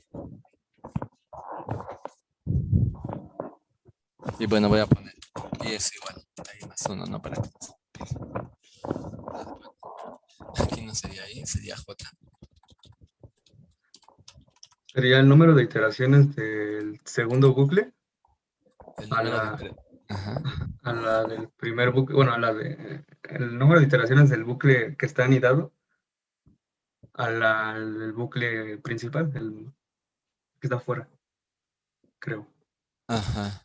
Y bueno, voy a poner y es igual. Ahí más 1, no para que aquí no sería i, sería j. Sería el número de iteraciones del segundo bucle El a número la, de... Ajá. a la del primer bucle, bueno, a la de el número de iteraciones del bucle que está anidado al del bucle principal, el que está afuera, creo. Ajá.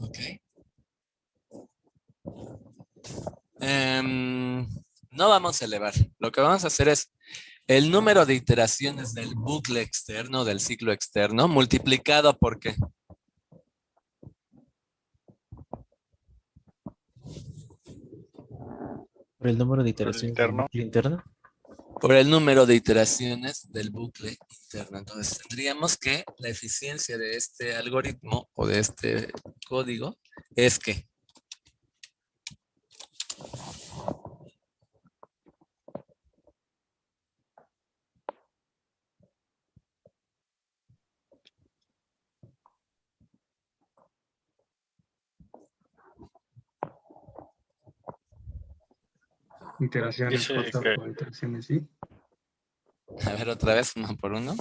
Ok. No vamos a elevar. Lo que vamos a hacer es el número de iteraciones del bucle externo, del ciclo externo, multiplicado por ¿qué? Por el número de Por el iteraciones del interno. bucle interno. Por el número de iteraciones del bucle interno. Entonces tendríamos que la eficiencia de este algoritmo o de este código es que Iteraciones Dice J que por iteraciones sí. a ver otra vez, uno por uno.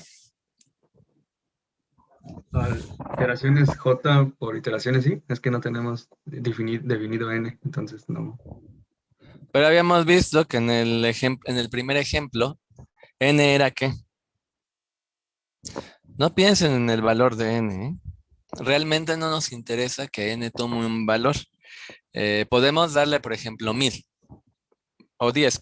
Iteraciones J por iteraciones sí. Es que no tenemos definido n, entonces no. Pero habíamos visto que en el primer ejemplo, n era ¿qué? No piensen en el valor de n, ¿eh? Realmente no nos interesa que n tome un valor. Podemos darle, por ejemplo, 1000 o 10.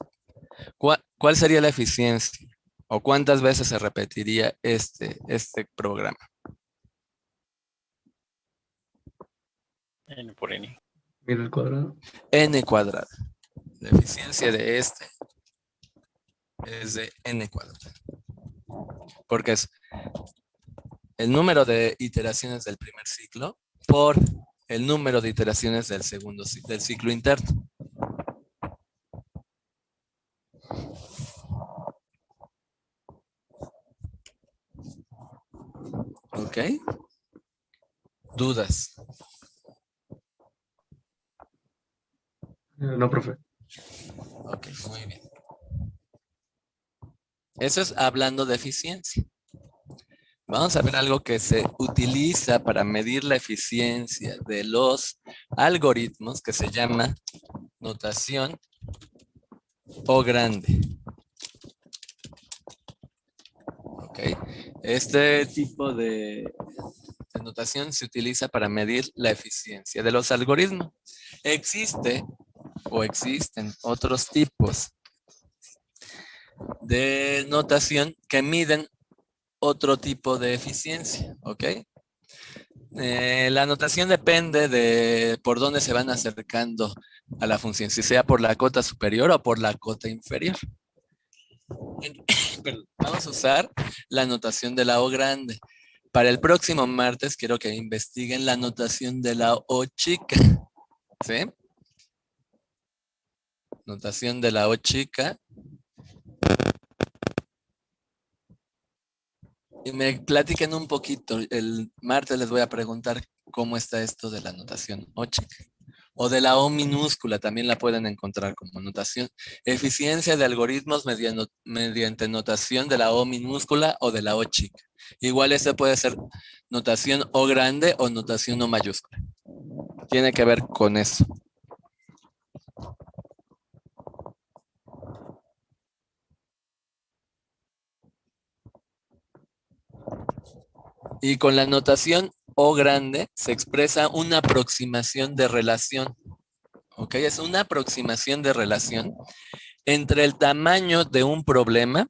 ¿Cuál sería la eficiencia? ¿O cuántas veces se repetiría este programa? N por N. Mira el cuadrado. N cuadrada. La eficiencia de este es de n cuadrada. Porque es el número de iteraciones del primer ciclo por el número de iteraciones del del ciclo interno. ¿Ok? ¿Dudas? No, profe. Ok, muy bien. Eso es hablando de eficiencia. Vamos a ver algo que se utiliza para medir la eficiencia de los algoritmos que se llama notación O grande. Ok. Este tipo de notación se utiliza para medir la eficiencia de los algoritmos. Existen otros tipos de notación que miden otro tipo de eficiencia, ¿ok? La notación depende de por dónde se van acercando a la función, si sea por la cota superior o por la cota inferior. Vamos a usar la notación de la O grande. Para el próximo martes quiero que investiguen la notación de la O chica, ¿sí? Notación de la O chica. Y me platiquen un poquito. El martes les voy a preguntar cómo está esto de la notación O chica. O de la O minúscula, también la pueden encontrar como notación. Eficiencia de algoritmos mediante notación de la O minúscula o de la O chica. Igual este puede ser notación O grande o notación O mayúscula. Tiene que ver con eso. Y con la notación O grande se expresa una aproximación de relación. ¿Ok? Es una aproximación de relación entre el tamaño de un problema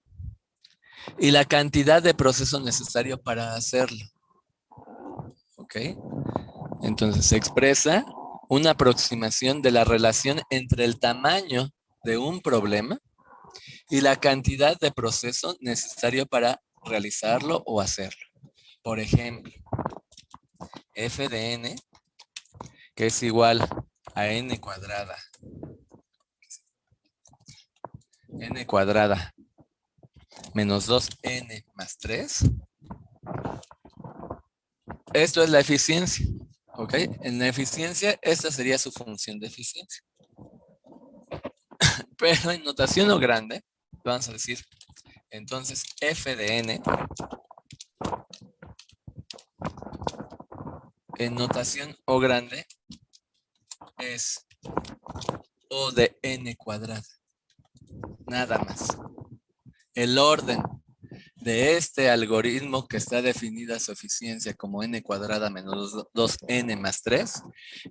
y la cantidad de proceso necesario para hacerlo. ¿Ok? Entonces se expresa una aproximación de la relación entre el tamaño de un problema y la cantidad de proceso necesario para realizarlo o hacerlo. Por ejemplo, f de n, que es igual a n cuadrada menos 2n más 3. Esto es la eficiencia, ¿ok? En la eficiencia, esta sería su función de eficiencia. Pero en notación O grande, vamos a decir, entonces f de n, en notación O grande, es O de n cuadrada. Nada más. El orden de este algoritmo que está definida su eficiencia como n cuadrada menos 2n más 3,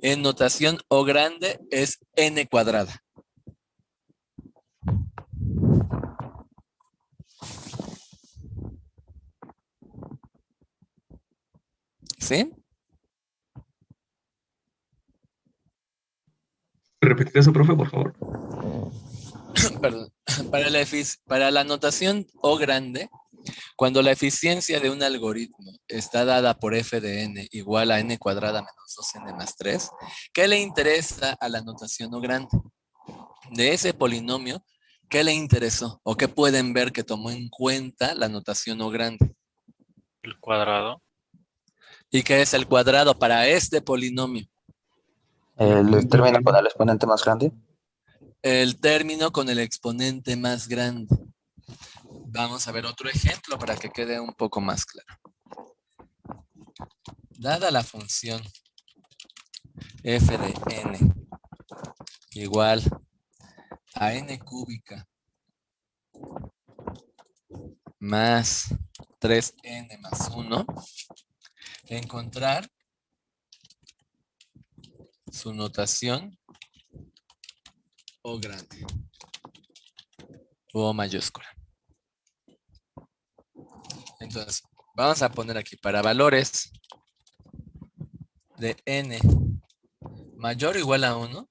en notación O grande es n cuadrada. ¿Sí? ¿Repetir eso, profe, por favor? Perdón. Para la notación O grande, cuando la eficiencia de un algoritmo está dada por f de n igual a n cuadrada menos 2n más 3, ¿qué le interesa a la notación O grande? De ese polinomio, ¿qué le interesó? ¿O qué pueden ver que tomó en cuenta la notación O grande? El cuadrado. ¿Y qué es el cuadrado para este polinomio? El término con el exponente más grande. El término con el exponente más grande. Vamos a ver otro ejemplo para que quede un poco más claro. Dada la función f de n igual a n cúbica más 3n más 1, encontrar su notación O grande o mayúscula. Entonces, vamos a poner aquí para valores de n mayor o igual a 1,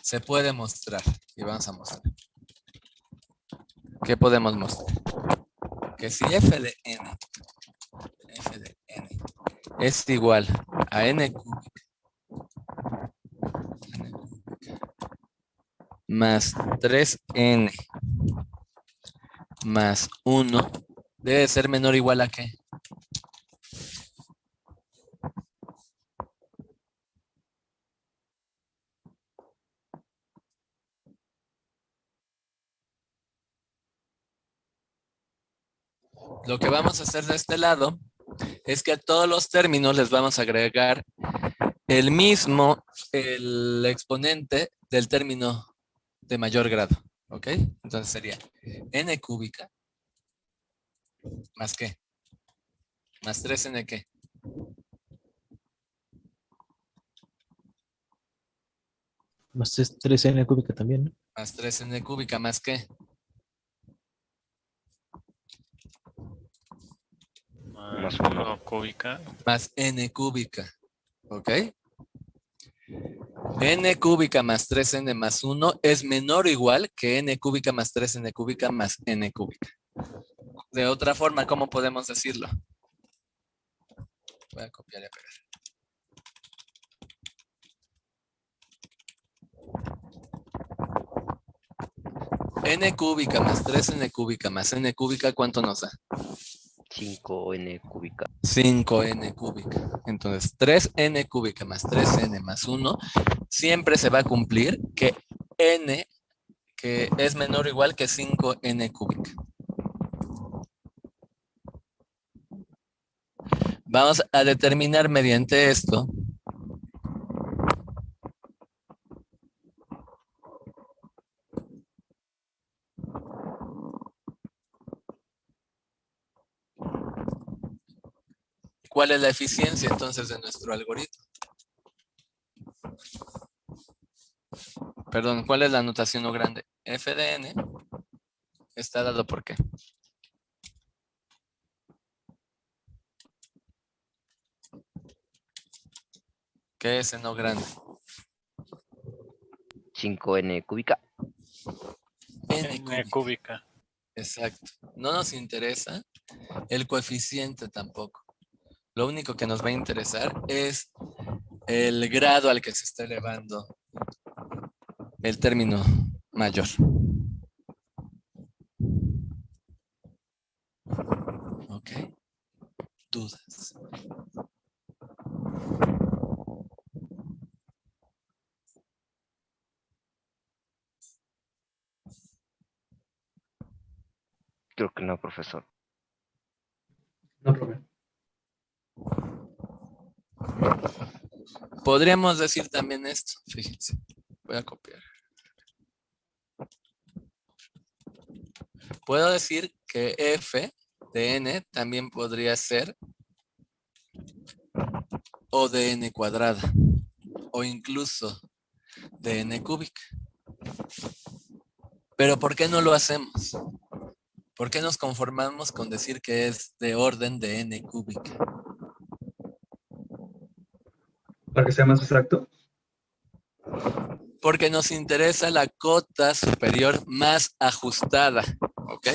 se puede mostrar. Y vamos a mostrar. ¿Qué podemos mostrar? Que si f de n es igual a n cúbica más 3n más 1, debe ser menor o igual a ¿qué? Lo que vamos a hacer de este lado es que a todos los términos les vamos a agregar el mismo, el exponente del término de mayor grado. ¿Ok? Entonces sería n cúbica más ¿qué? Más 3n ¿qué? Más 3n cúbica también, ¿no? Más 3n cúbica más ¿qué? Más 1 cúbica. Más n cúbica. ¿Ok? N cúbica más 3n más 1 es menor o igual que n cúbica más 3n cúbica más n cúbica. De otra forma, ¿cómo podemos decirlo? Voy a copiar y pegar. N cúbica más 3n cúbica más n cúbica, ¿cuánto nos da? 5n cúbica. 5n cúbica. Entonces, 3n cúbica más 3n más 1 siempre se va a cumplir que n que es menor o igual que 5n cúbica. Vamos a determinar mediante esto cuál es la eficiencia entonces de nuestro algoritmo. Perdón, ¿cuál es la notación O grande? F de n está dado por qué. ¿Qué es en O grande? 5n cúbica. N cúbica. Exacto. No nos interesa el coeficiente tampoco. Lo único que nos va a interesar es el grado al que se está elevando el término mayor. ¿Ok? ¿Dudas? Creo que no, profesor. No, profe. Podríamos decir también esto, fíjense. Voy a copiar. Puedo decir que f de n también podría ser O de n cuadrada o incluso de n cúbica. Pero ¿por qué no lo hacemos? ¿Por qué nos conformamos con decir que es de orden de n cúbica? Para que sea más exacto. Porque nos interesa la cota superior más ajustada, ¿ok?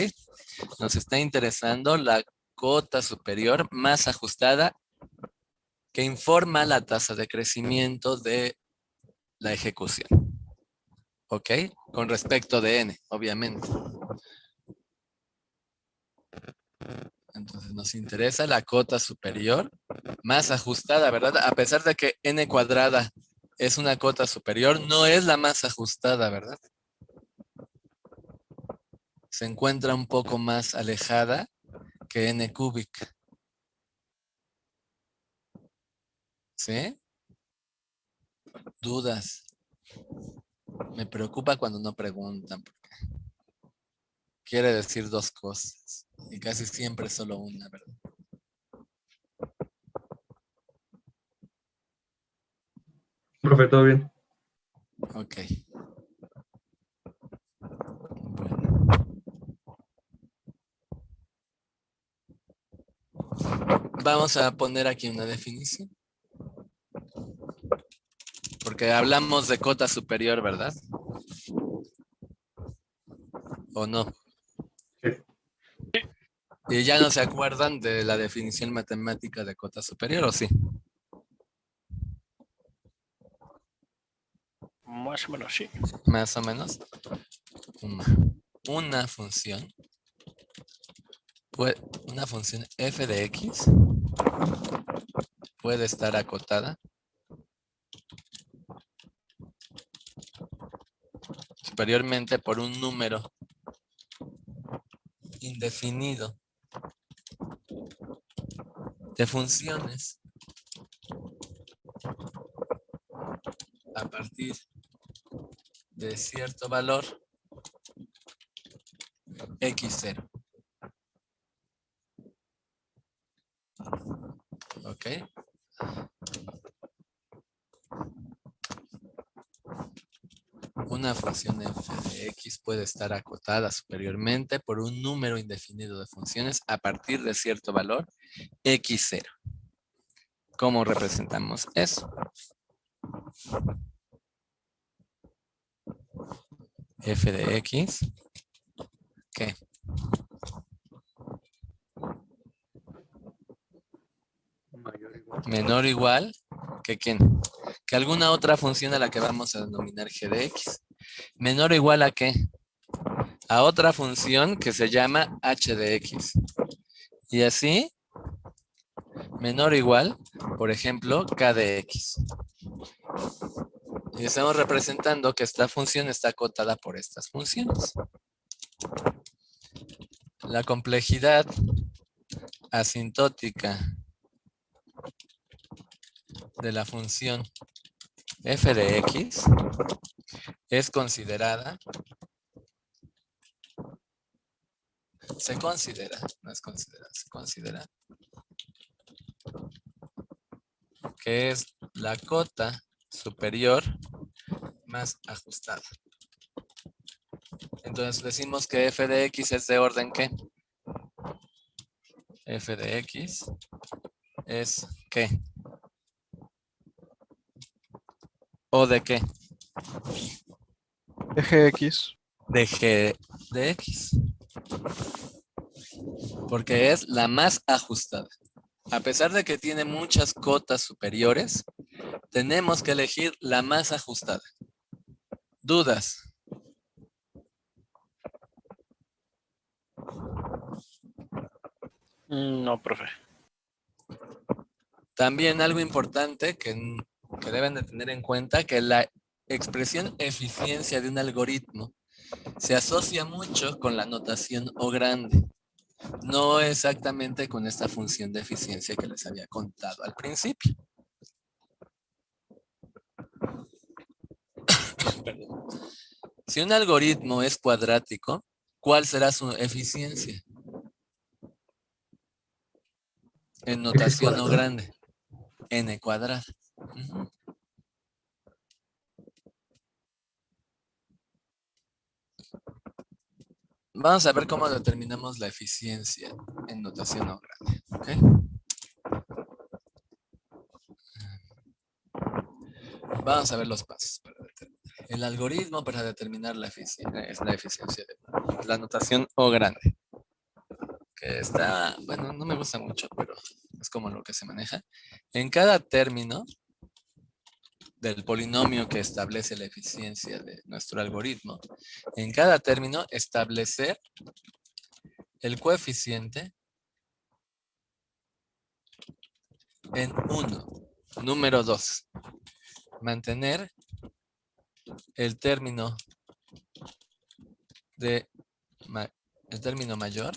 Nos está interesando la cota superior más ajustada que informa la tasa de crecimiento de la ejecución, ¿ok? Con respecto de n, obviamente. Entonces nos interesa la cota superior más ajustada, ¿verdad? A pesar de que n cuadrada es una cota superior, no es la más ajustada, ¿verdad? Se encuentra un poco más alejada que n cúbica. ¿Sí? ¿Dudas? Me preocupa cuando no preguntan, porque quiere decir dos cosas y casi siempre solo una, ¿verdad? Profe, ¿todo bien? Ok. Vamos a poner aquí una definición. Porque hablamos de cota superior, ¿verdad? ¿O no? Y ya no se acuerdan de la definición matemática de cota superior, ¿o sí? Más o menos, sí. Más o menos. Una función. Una función f de x puede estar acotada superiormente por un número indefinido de funciones a partir de cierto valor x0. ¿Ok? Una función f de x puede estar acotada superiormente por un número indefinido de funciones a partir de cierto valor x0. ¿Cómo representamos eso? F de x, ¿qué? Menor o igual que ¿quién? Que alguna otra función a la que vamos a denominar g de x. Menor o igual a ¿qué? A otra función que se llama h de x. Y así, menor o igual, por ejemplo, k de x. Y estamos representando que esta función está acotada por estas funciones. La complejidad asintótica de la función f de x es considerada, se considera que es la cota superior más ajustada. Entonces decimos que f de x es de orden ¿qué? F de x es ¿qué? ¿O de qué? De gx. De g de x. Porque es la más ajustada. A pesar de que tiene muchas cotas superiores, tenemos que elegir la más ajustada. ¿Dudas? No, profe. También algo importante que deben de tener en cuenta, que la expresión eficiencia de un algoritmo se asocia mucho con la notación O grande. No exactamente con esta función de eficiencia que les había contado al principio. Perdón. Si un algoritmo es cuadrático, ¿cuál será su eficiencia? En notación O grande. N cuadrada. Vamos a ver cómo determinamos la eficiencia en notación O grande. ¿Okay? Vamos a ver los pasos para determinar. El algoritmo para determinar la eficiencia de la notación O grande. Que está, bueno, no me gusta mucho, pero es como lo que se maneja. En cada término del polinomio que establece la eficiencia de nuestro algoritmo, en cada término establecer el coeficiente en 1. Número 2. Mantener el término mayor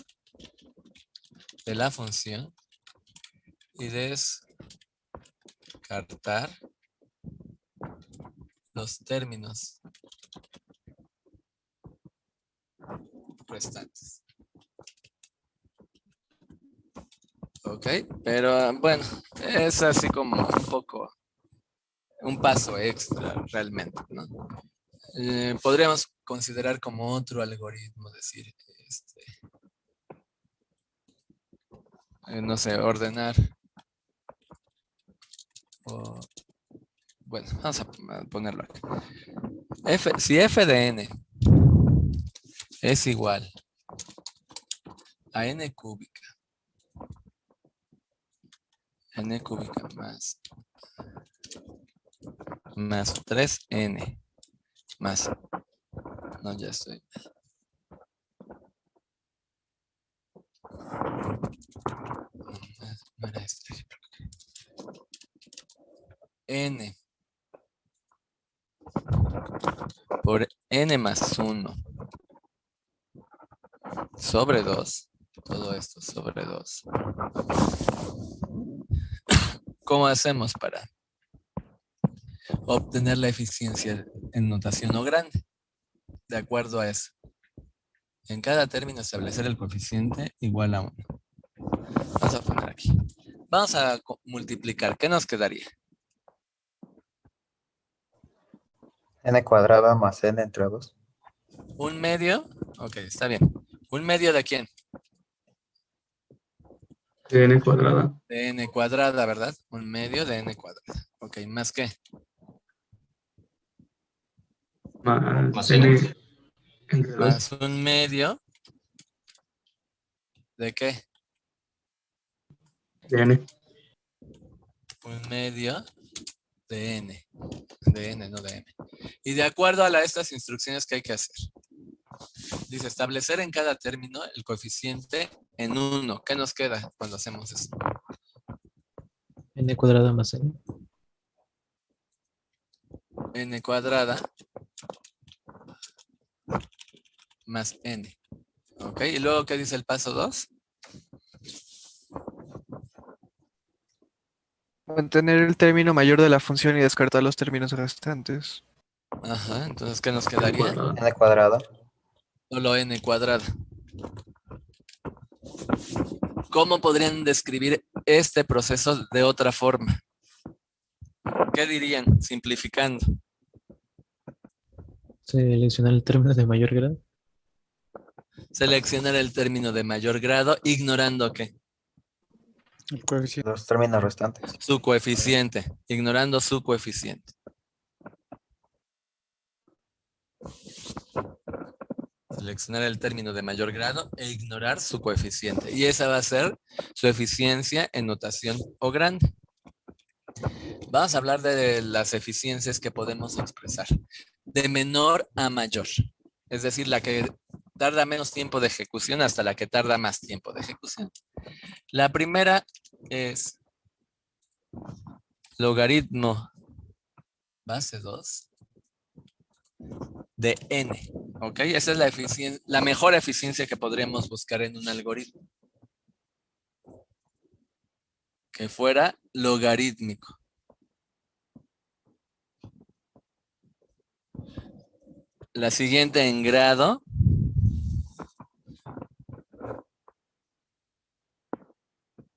de la función y descartar los términos restantes. Ok, pero bueno, es así como un poco, un paso extra realmente, ¿no? Podríamos considerar como otro algoritmo, decir, no sé, ordenar. O, bueno, vamos a ponerlo aquí. Si f de n es igual a n cúbica más 3n más, no, ya estoy. No era este ejemplo. N por n más 1 sobre 2, todo esto sobre 2. ¿Cómo hacemos para obtener la eficiencia en notación O grande? De acuerdo a eso. En cada término establecer el coeficiente igual a 1. Vamos a poner aquí. Vamos a multiplicar. ¿Qué nos quedaría? N cuadrada más N entre 2. ¿Un medio? Ok, está bien. ¿Un medio de quién? De N cuadrada. De n cuadrada, ¿verdad? Un medio de n cuadrada. Ok, ¿más qué? Más N. N entre 2. Más un medio. ¿De qué? De N. Un medio de n. De n, no de m. Y de acuerdo a estas instrucciones que hay que hacer. Dice, establecer en cada término el coeficiente en 1. ¿Qué nos queda cuando hacemos eso? N cuadrada más N. N cuadrada más n. ¿Ok? ¿Y luego qué dice el paso 2? Mantener el término mayor de la función y descartar los términos restantes. Ajá, entonces ¿qué nos quedaría? N cuadrada. Solo n cuadrada. ¿Cómo podrían describir este proceso de otra forma? ¿Qué dirían? Simplificando. Seleccionar el término de mayor grado. Seleccionar el término de mayor grado, ignorando ¿qué? Los términos restantes. Su coeficiente, ignorando su coeficiente. Seleccionar el término de mayor grado e ignorar su coeficiente. Y esa va a ser su eficiencia en notación O grande. Vamos a hablar de las eficiencias que podemos expresar. De menor a mayor. Es decir, la que tarda menos tiempo de ejecución hasta la que tarda más tiempo de ejecución. La primera es logaritmo base 2 de n. ¿Ok? Esa es la mejor eficiencia que podríamos buscar en un algoritmo. Que fuera logarítmico. La siguiente en grado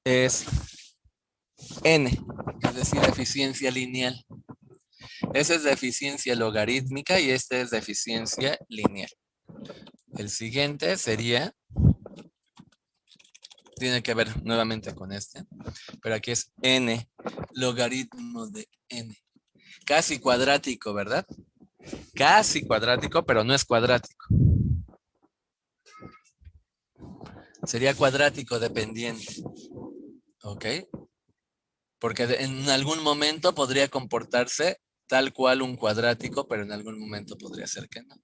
es n, es decir, eficiencia lineal. Esa es de eficiencia logarítmica y esta es de eficiencia lineal. El siguiente sería, tiene que ver nuevamente con este, pero aquí es n, logaritmo de n. Casi cuadrático, ¿verdad? Casi cuadrático, pero no es cuadrático. Sería cuadrático dependiente. ¿Ok? Porque en algún momento podría comportarse tal cual un cuadrático, pero en algún momento podría ser que no.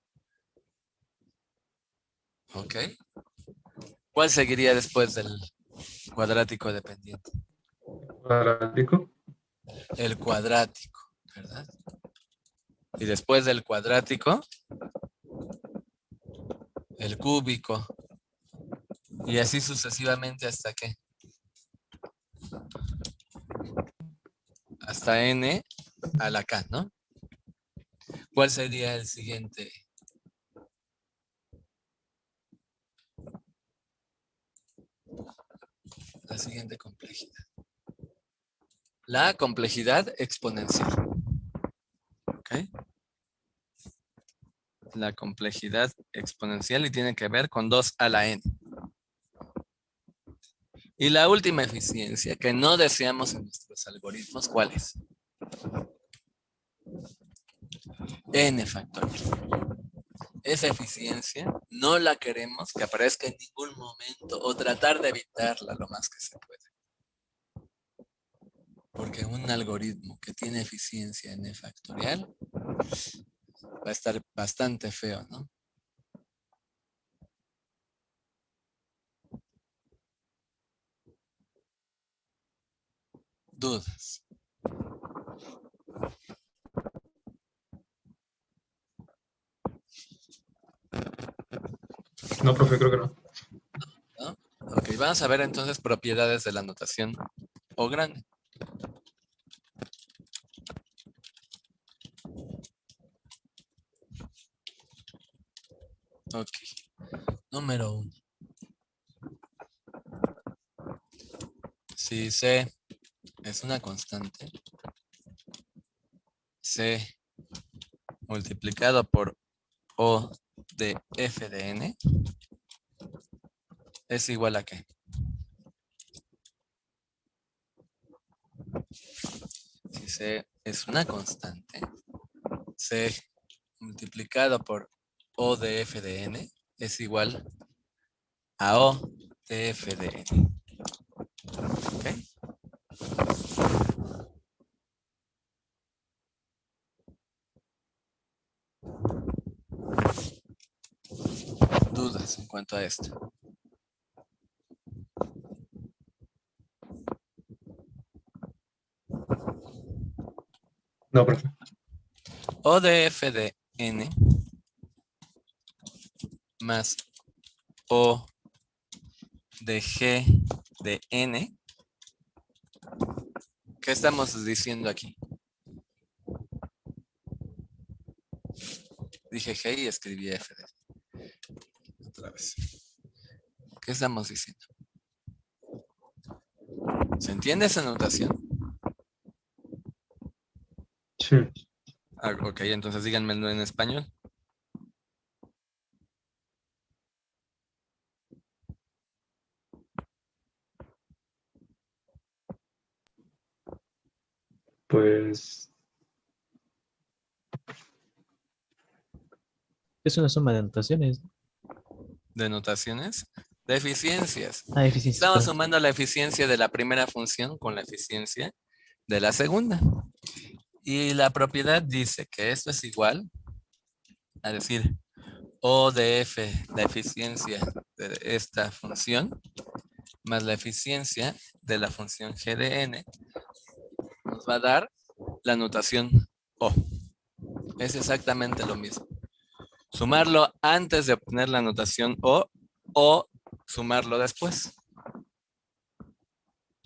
¿Ok? ¿Cuál seguiría después del cuadrático dependiente? Cuadrático. El cuadrático, ¿verdad? Y después del cuadrático, el cúbico. Y así sucesivamente hasta qué. Hasta n a la k, ¿no? ¿Cuál sería el siguiente? la siguiente complejidad. La complejidad exponencial. ¿Ok? La complejidad exponencial y tiene que ver con 2 a la n. Y la última eficiencia que no deseamos en nuestros algoritmos, ¿cuál es? N factorial. Esa eficiencia no la queremos que aparezca en ningún momento o tratar de evitarla lo más que se puede. Porque un algoritmo que tiene eficiencia n factorial va a estar bastante feo, ¿no? Dudas. No, profe, creo que no. ¿No? Ok, vamos a ver entonces propiedades de la notación O grande. Ok. Número 1. Si C es una constante, C multiplicado por O de f de n es igual a ¿qué? Si C es una constante, C multiplicado por O de f de n es igual a O de f de n. ¿Ok? Dudas en cuanto a esto. No, profe. O de f de n más O de g de n. ¿Qué estamos diciendo aquí? Dije g y escribí f de n. Otra vez. ¿Qué estamos diciendo? ¿Se entiende esa notación? Sí. Ah, ok, entonces díganmelo en español. Pues, Es una suma de anotaciones. ¿De notaciones? De eficiencias. Ah, eficiencia, Estamos perdón. sumando la eficiencia de la primera función con la eficiencia de la segunda. Y la propiedad dice que esto es igual a decir O de f, la eficiencia de esta función, más la eficiencia de la función g de n, nos va a dar la notación O. Es exactamente lo mismo. Sumarlo antes de obtener la notación o sumarlo después.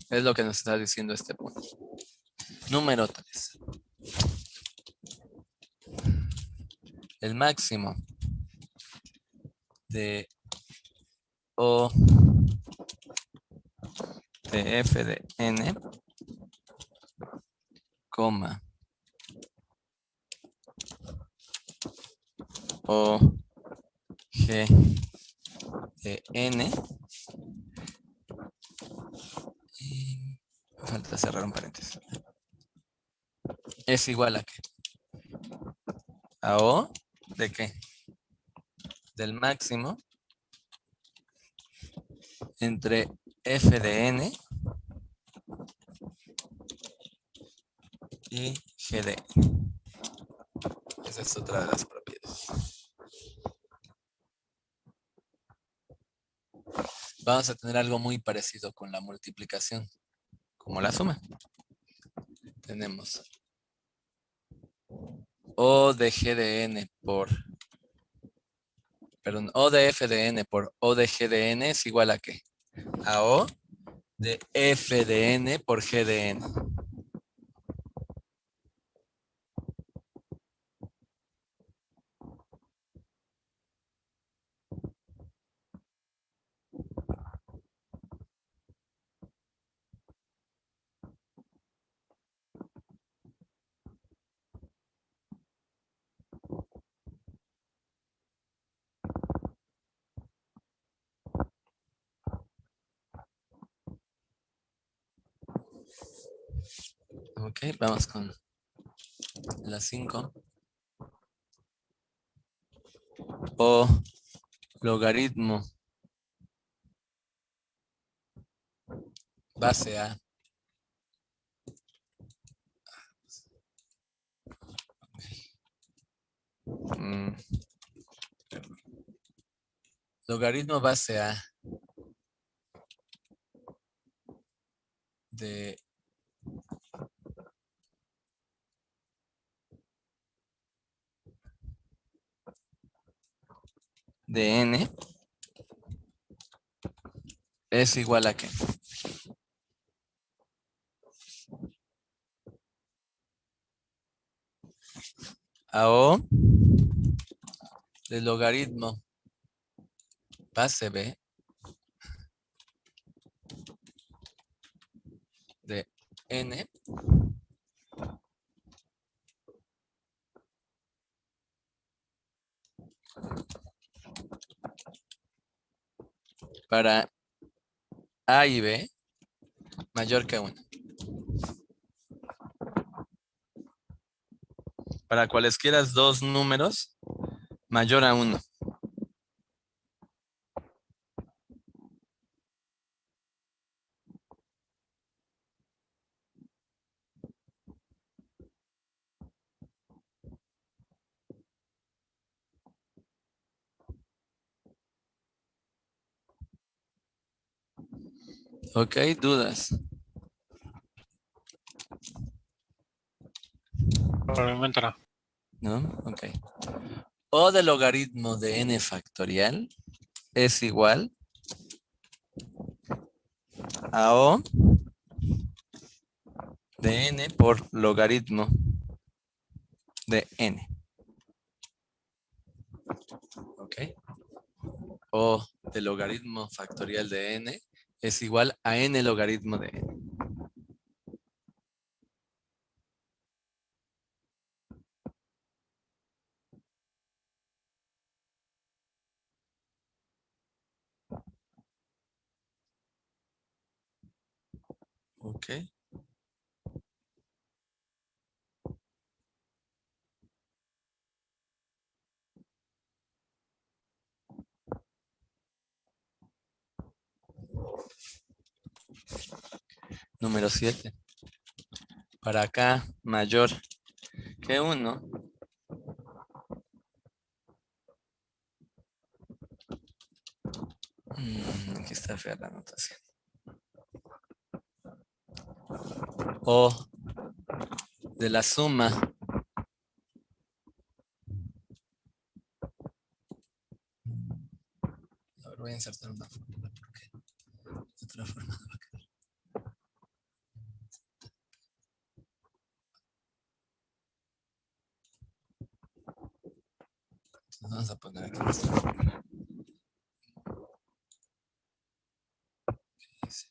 Es lo que nos está diciendo este punto. Número 3. El máximo de O de f de n, coma, O g de n, y falta cerrar un paréntesis. Es igual a ¿qué? A O de qué? Del máximo entre f de n y g de n. Esa es otra de las propiedades. Vamos a tener algo muy parecido con la multiplicación, como la suma. Tenemos O de g de n por, perdón, O de f de n por O de g de n es igual a ¿qué? A O de f de n por g de n. Ok, vamos con la 5. O logaritmo base A Mm, logaritmo base A de n es igual a qué? A O del logaritmo base B de n para A y B mayor que 1. Para cualesquiera dos números mayor a 1. Ok, dudas. Por el momento no. ¿No? Ok. O del logaritmo de n factorial es igual a O de n por logaritmo de n. Ok. O del logaritmo factorial de n es igual a n logaritmo de n. Ok. Número 7. Para acá mayor que 1. Aquí está fea la anotación. O de la suma a ver, voy a insertar una fórmula porque de otra forma no va a quedar. Entonces vamos a poner aquí nuestra fórmula. Dice,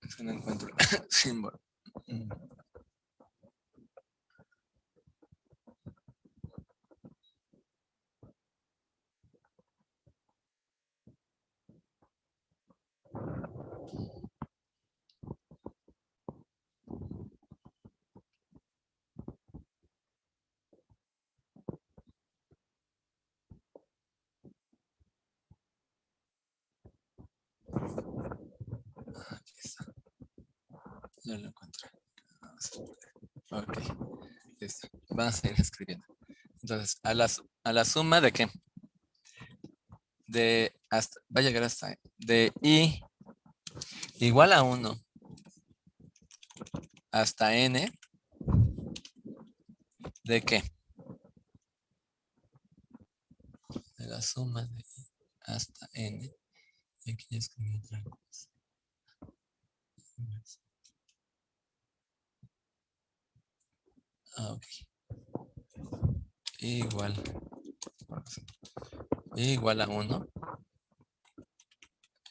es que no encuentro símbolo. Aquí está. Ya lo encontré. Ok. Listo. Vamos a ir escribiendo. Entonces, a la suma de qué? De hasta, va a llegar hasta de i igual a 1 hasta n de qué? De la suma de i hasta n. Y aquí ya escribí otra cosa. Ok. Igual a 1.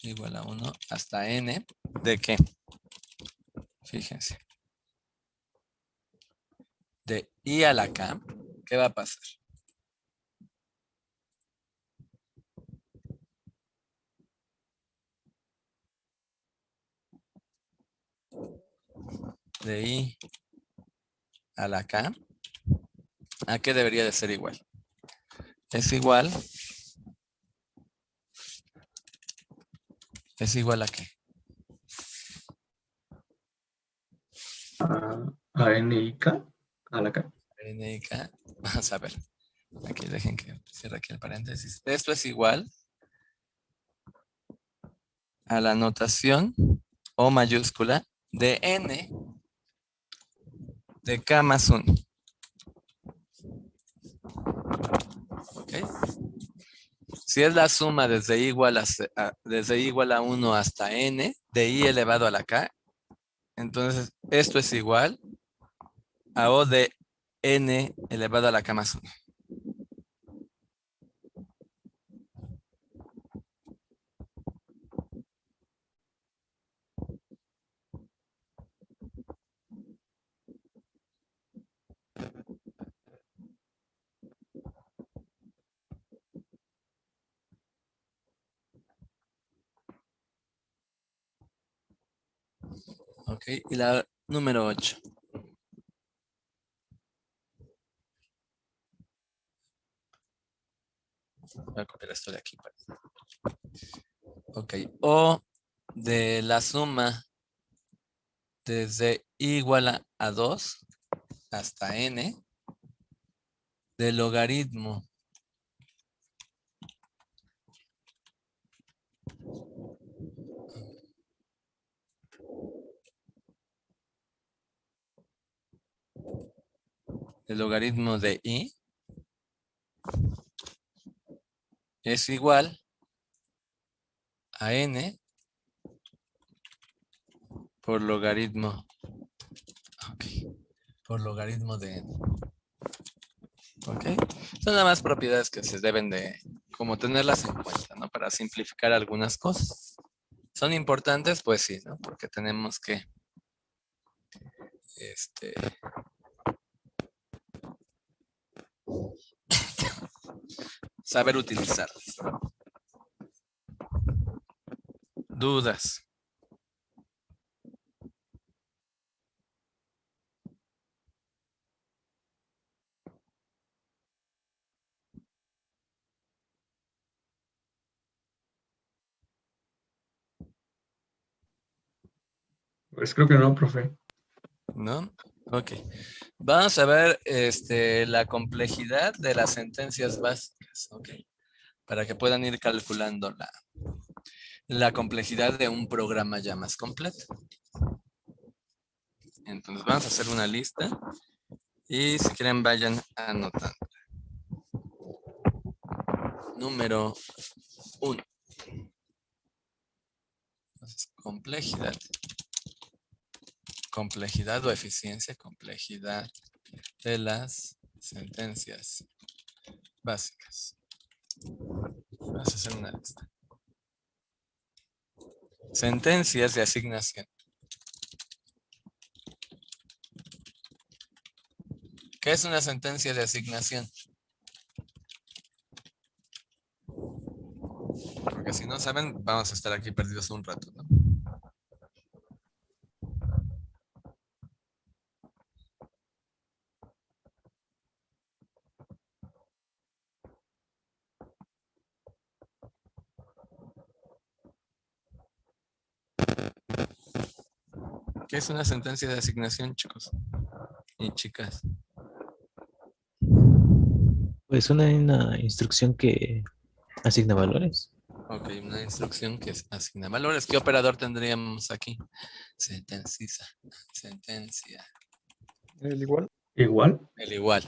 Igual a 1 hasta n. ¿De qué? Fíjense. De I a la K. ¿Qué va a pasar? De I a la K. ¿A qué debería de ser igual? Es igual. ¿Es igual a qué? A N y K. A la K. N y K. Vamos a ver. Aquí dejen que cierre aquí el paréntesis. Esto es igual a la notación O mayúscula de N de K más 1. ¿Ok? Si es la suma desde igual a 1 hasta N de I elevado a la K, entonces esto es igual a O de N elevado a la K más 1. Ok, y la número 8. Voy a copiar esto de aquí. Ok, O de la suma desde I igual a 2 hasta N del logaritmo de I es igual a N por logaritmo. Ok, por logaritmo de N. Ok, son nada más propiedades que se deben de como tenerlas en cuenta, ¿no? Para simplificar algunas cosas. ¿Son importantes? Pues sí, ¿no? Porque tenemos que saber utilizarlas. ¿Dudas? Pues creo que no, profe. ¿No? Ok. Vamos a ver la complejidad de las sentencias básicas, ¿ok? Para que puedan ir calculando la complejidad de un programa ya más completo. Entonces vamos a hacer una lista y si quieren vayan anotando. Número 1. Entonces, complejidad. Complejidad o eficiencia, complejidad de las sentencias básicas. Vamos a hacer una lista. Sentencias de asignación. ¿Qué es una sentencia de asignación? Porque si no saben, vamos a estar aquí perdidos un rato, ¿no? ¿Qué es una sentencia de asignación, chicos y chicas? Pues una instrucción que asigna valores. Ok, una instrucción que asigna valores. ¿Qué operador tendríamos aquí? Sentencia. ¿El igual? Igual. El igual.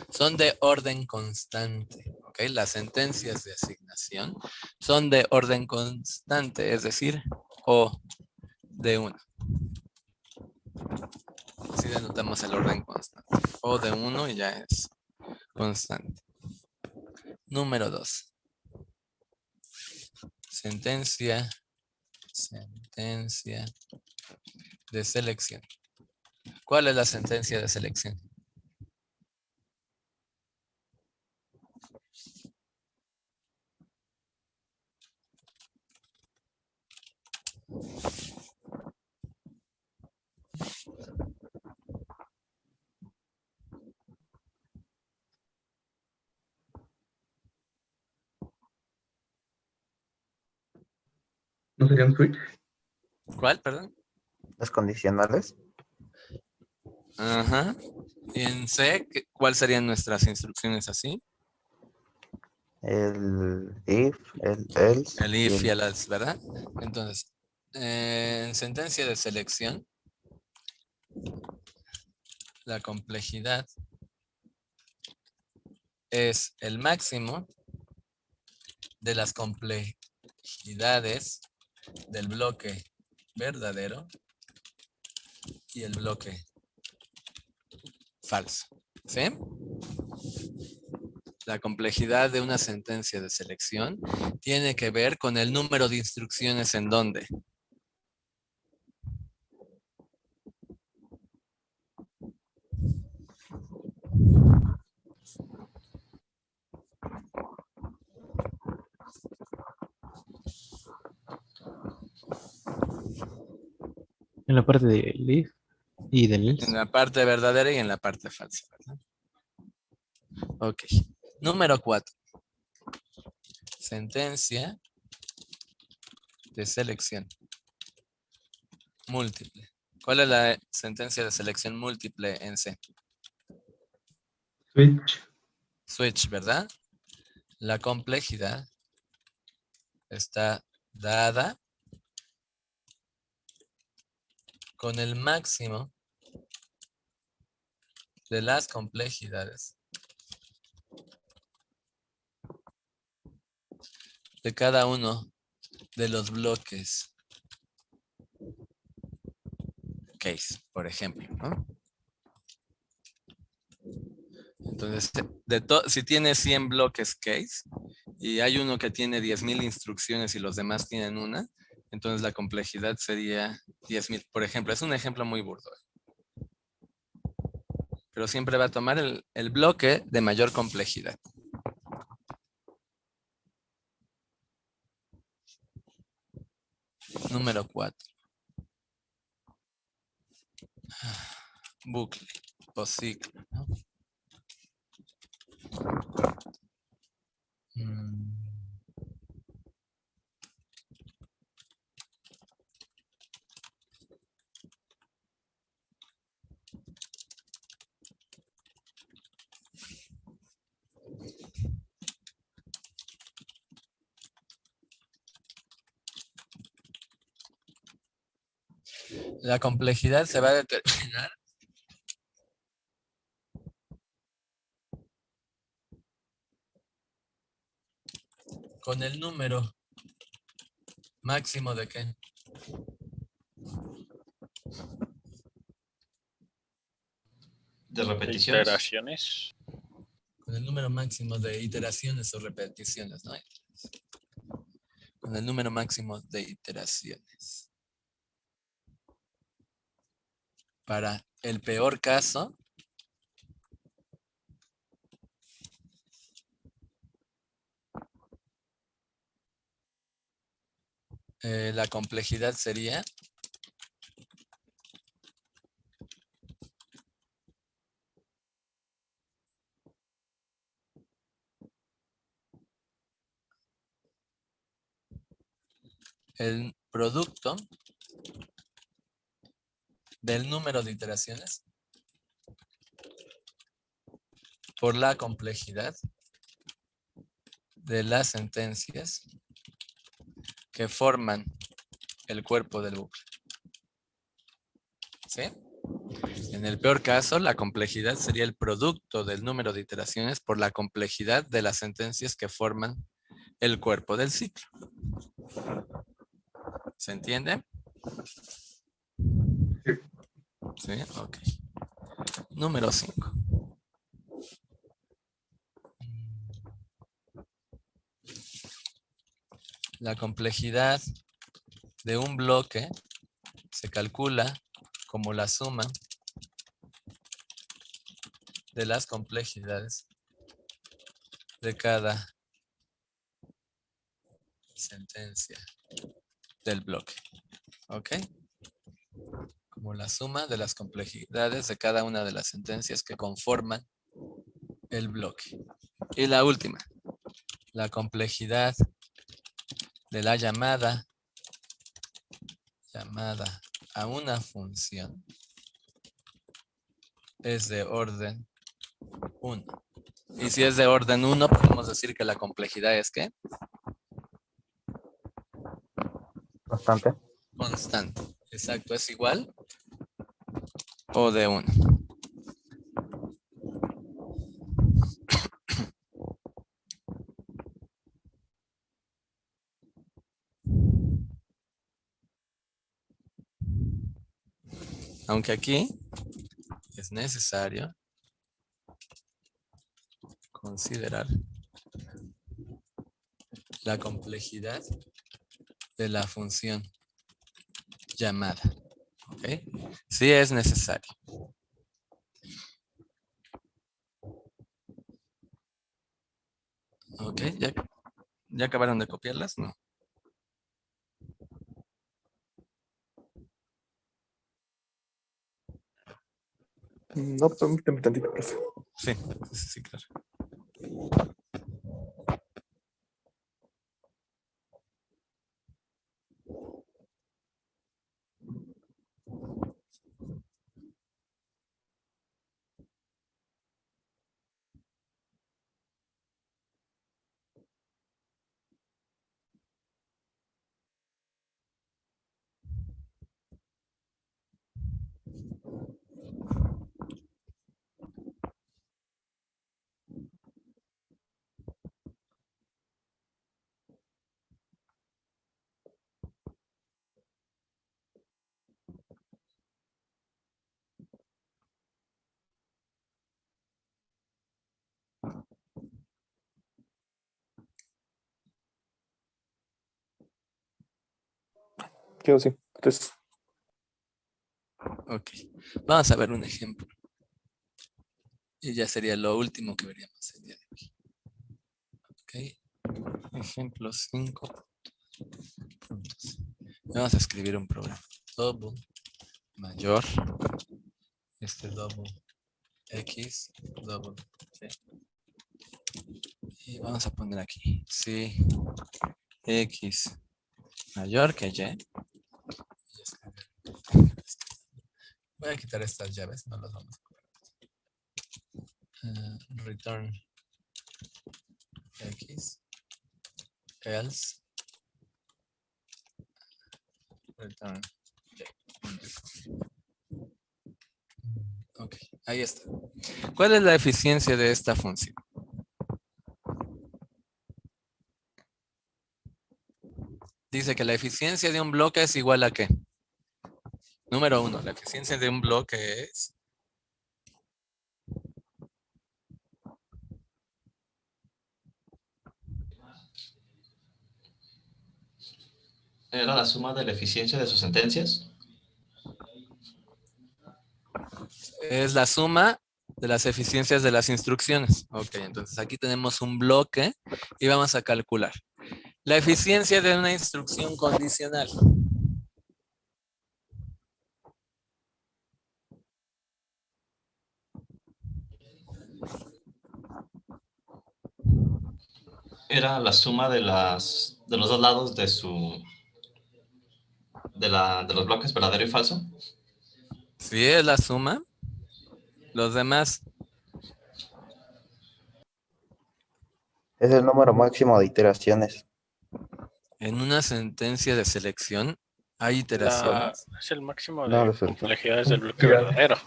Son de orden constante. Ok, las sentencias de asignación son de orden constante, es decir, O de 1. Así denotamos el orden constante. O de 1 y ya es constante. Número 2. Sentencia de selección. ¿Cuál es la sentencia de selección? ¿No sería un switch? ¿Cuál, perdón? Las condicionales. Ajá. Y en C, ¿cuáles serían nuestras instrucciones así? El if, el else. El if y el else, ¿verdad? Entonces, en sentencia de selección, la complejidad es el máximo de las complejidades del bloque verdadero y el bloque falso. ¿Sí? La complejidad de una sentencia de selección tiene que ver con el número de instrucciones en dónde. En la parte del if y del else. En la parte verdadera y en la parte falsa, ¿verdad? Ok. Número 4. Sentencia de selección múltiple. ¿Cuál es la sentencia de selección múltiple en C? Switch. Switch, ¿verdad? La complejidad está dada con el máximo de las complejidades de cada uno de los bloques case, por ejemplo, ¿no? Entonces, si tiene 100 bloques case y hay uno que tiene 10,000 instrucciones y los demás tienen una, entonces la complejidad sería 10,000. Por ejemplo, es un ejemplo muy burdo. Pero siempre va a tomar el bloque de mayor complejidad. Número 4. Bucle o ciclo, ¿no? La complejidad se va a determinar con el número máximo de ¿qué? De repeticiones. Iteraciones. Con el número máximo de iteraciones o repeticiones, ¿no? Con el número máximo de iteraciones. Para el peor caso, la complejidad sería el producto del número de iteraciones por la complejidad de las sentencias que forman el cuerpo del bucle. ¿Sí? En el peor caso, la complejidad sería el producto del número de iteraciones por la complejidad de las sentencias que forman el cuerpo del ciclo. ¿Se entiende? Sí, ok. Número 5. La complejidad de un bloque se calcula como la suma de las complejidades de cada sentencia del bloque. ¿Ok? Como la suma de las complejidades de cada una de las sentencias que conforman el bloque. Y la última, la complejidad de la llamada a una función es de orden 1. Y si es de orden 1, podemos decir que la complejidad es ¿qué? Constante. Constante. Exacto, es igual o de 1. Aunque aquí es necesario considerar la complejidad de la función llamada. ¿Ok? Sí es necesario. ¿Ok? ¿Ya acabaron de copiarlas? No. No, permíteme tantito, profe. Sí, claro. Quedo así. Entonces, Ok. Vamos a ver un ejemplo. Y ya sería lo último que veríamos el día de hoy. Ok. Ejemplo 5. Vamos a escribir un programa. Double mayor. Double X. Double Y. Y vamos a poner aquí. Si X mayor que Y. Voy a quitar estas llaves, no las vamos a return X else return Y. Ok, ahí está. ¿Cuál es la eficiencia de esta función? Dice que la eficiencia de un bloque es igual a ¿qué? Número 1, la eficiencia de un bloque es ¿Era la suma de la eficiencia de sus sentencias? la suma de las eficiencias de las instrucciones. Ok, entonces aquí tenemos un bloque y vamos a calcular la eficiencia de una instrucción condicional. Era la suma de los dos lados de de los bloques verdadero y falso. Sí, es la suma. Los demás. Es el número máximo de iteraciones. En una sentencia de selección hay iteraciones. Es el máximo No, de lo sé. complejidades del bloque verdadero.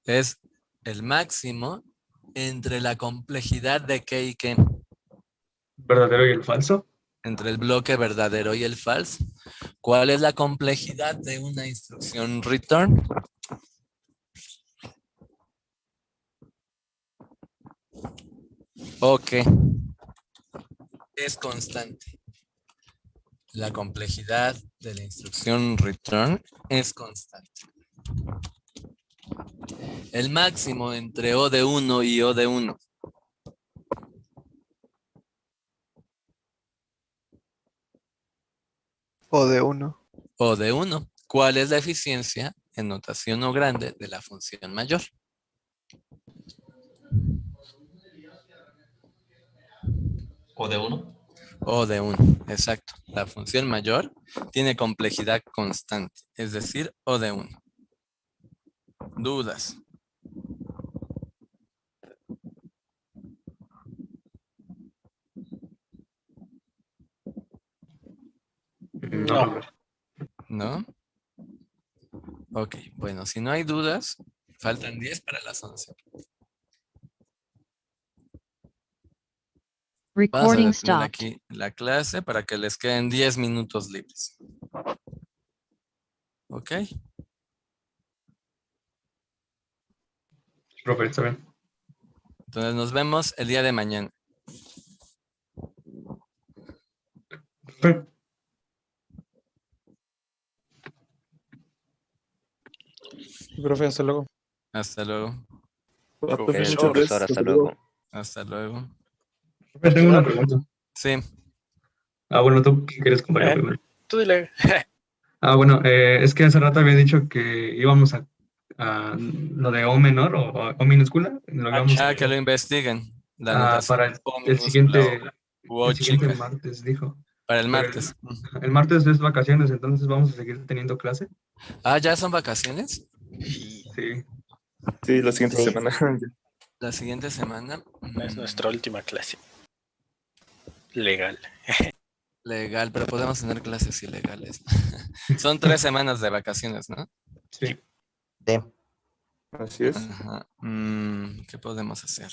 Es el máximo entre la complejidad de qué y qué. ¿Verdadero y el falso? Entre el bloque verdadero y el falso. ¿Cuál es la complejidad de una instrucción return? Ok. Es constante. La complejidad de la instrucción return es constante. El máximo entre O de 1 y O de 1. O de 1. O de 1. ¿Cuál es la eficiencia en notación O grande de la función mayor? O de 1. O de 1, exacto. La función mayor tiene complejidad constante, es decir, O de 1. ¿Dudas? No. ¿No? Ok, bueno, si no hay dudas, faltan 10 para las 11. Vamos a Recording detener stopped. aquí la clase para que les queden 10 minutos libres. ¿Ok? Profe, está bien. Entonces nos vemos el día de mañana. Profe, hasta luego. Hasta luego. Profesor, hasta luego. Hasta luego. Profe, tengo una pregunta. Sí. Bueno, ¿tú qué quieres comparar primero? Tú dile. Bueno, es que hace rato había dicho que íbamos a lo de O menor o O minúscula. Lo íbamos a Que lo investiguen. La anotación para O el minúscula siguiente, o O el siguiente chica. martes, dijo. Para el Pero martes. el martes es vacaciones, entonces vamos a seguir teniendo clase. ¿Ya son vacaciones? Sí. Sí, la siguiente semana. La siguiente semana. Es nuestra última clase. Legal. Legal, pero podemos tener clases ilegales. Son 3 semanas de vacaciones, ¿no? Sí. Así es. Ajá. ¿Qué podemos hacer?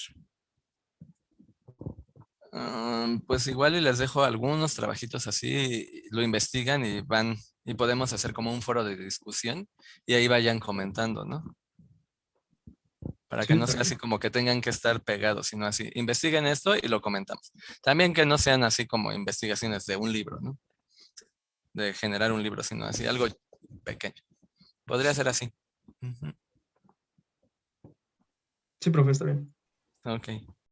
Pues igual y les dejo algunos trabajitos así, lo investigan y van, y podemos hacer como un foro de discusión y ahí vayan comentando, ¿no? Para que no sea así como que tengan que estar pegados, sino así, investiguen esto y lo comentamos. También que no sean así como investigaciones de un libro, ¿no? De generar un libro, sino así, algo pequeño. Podría ser así. Sí, profe, está bien. Ok.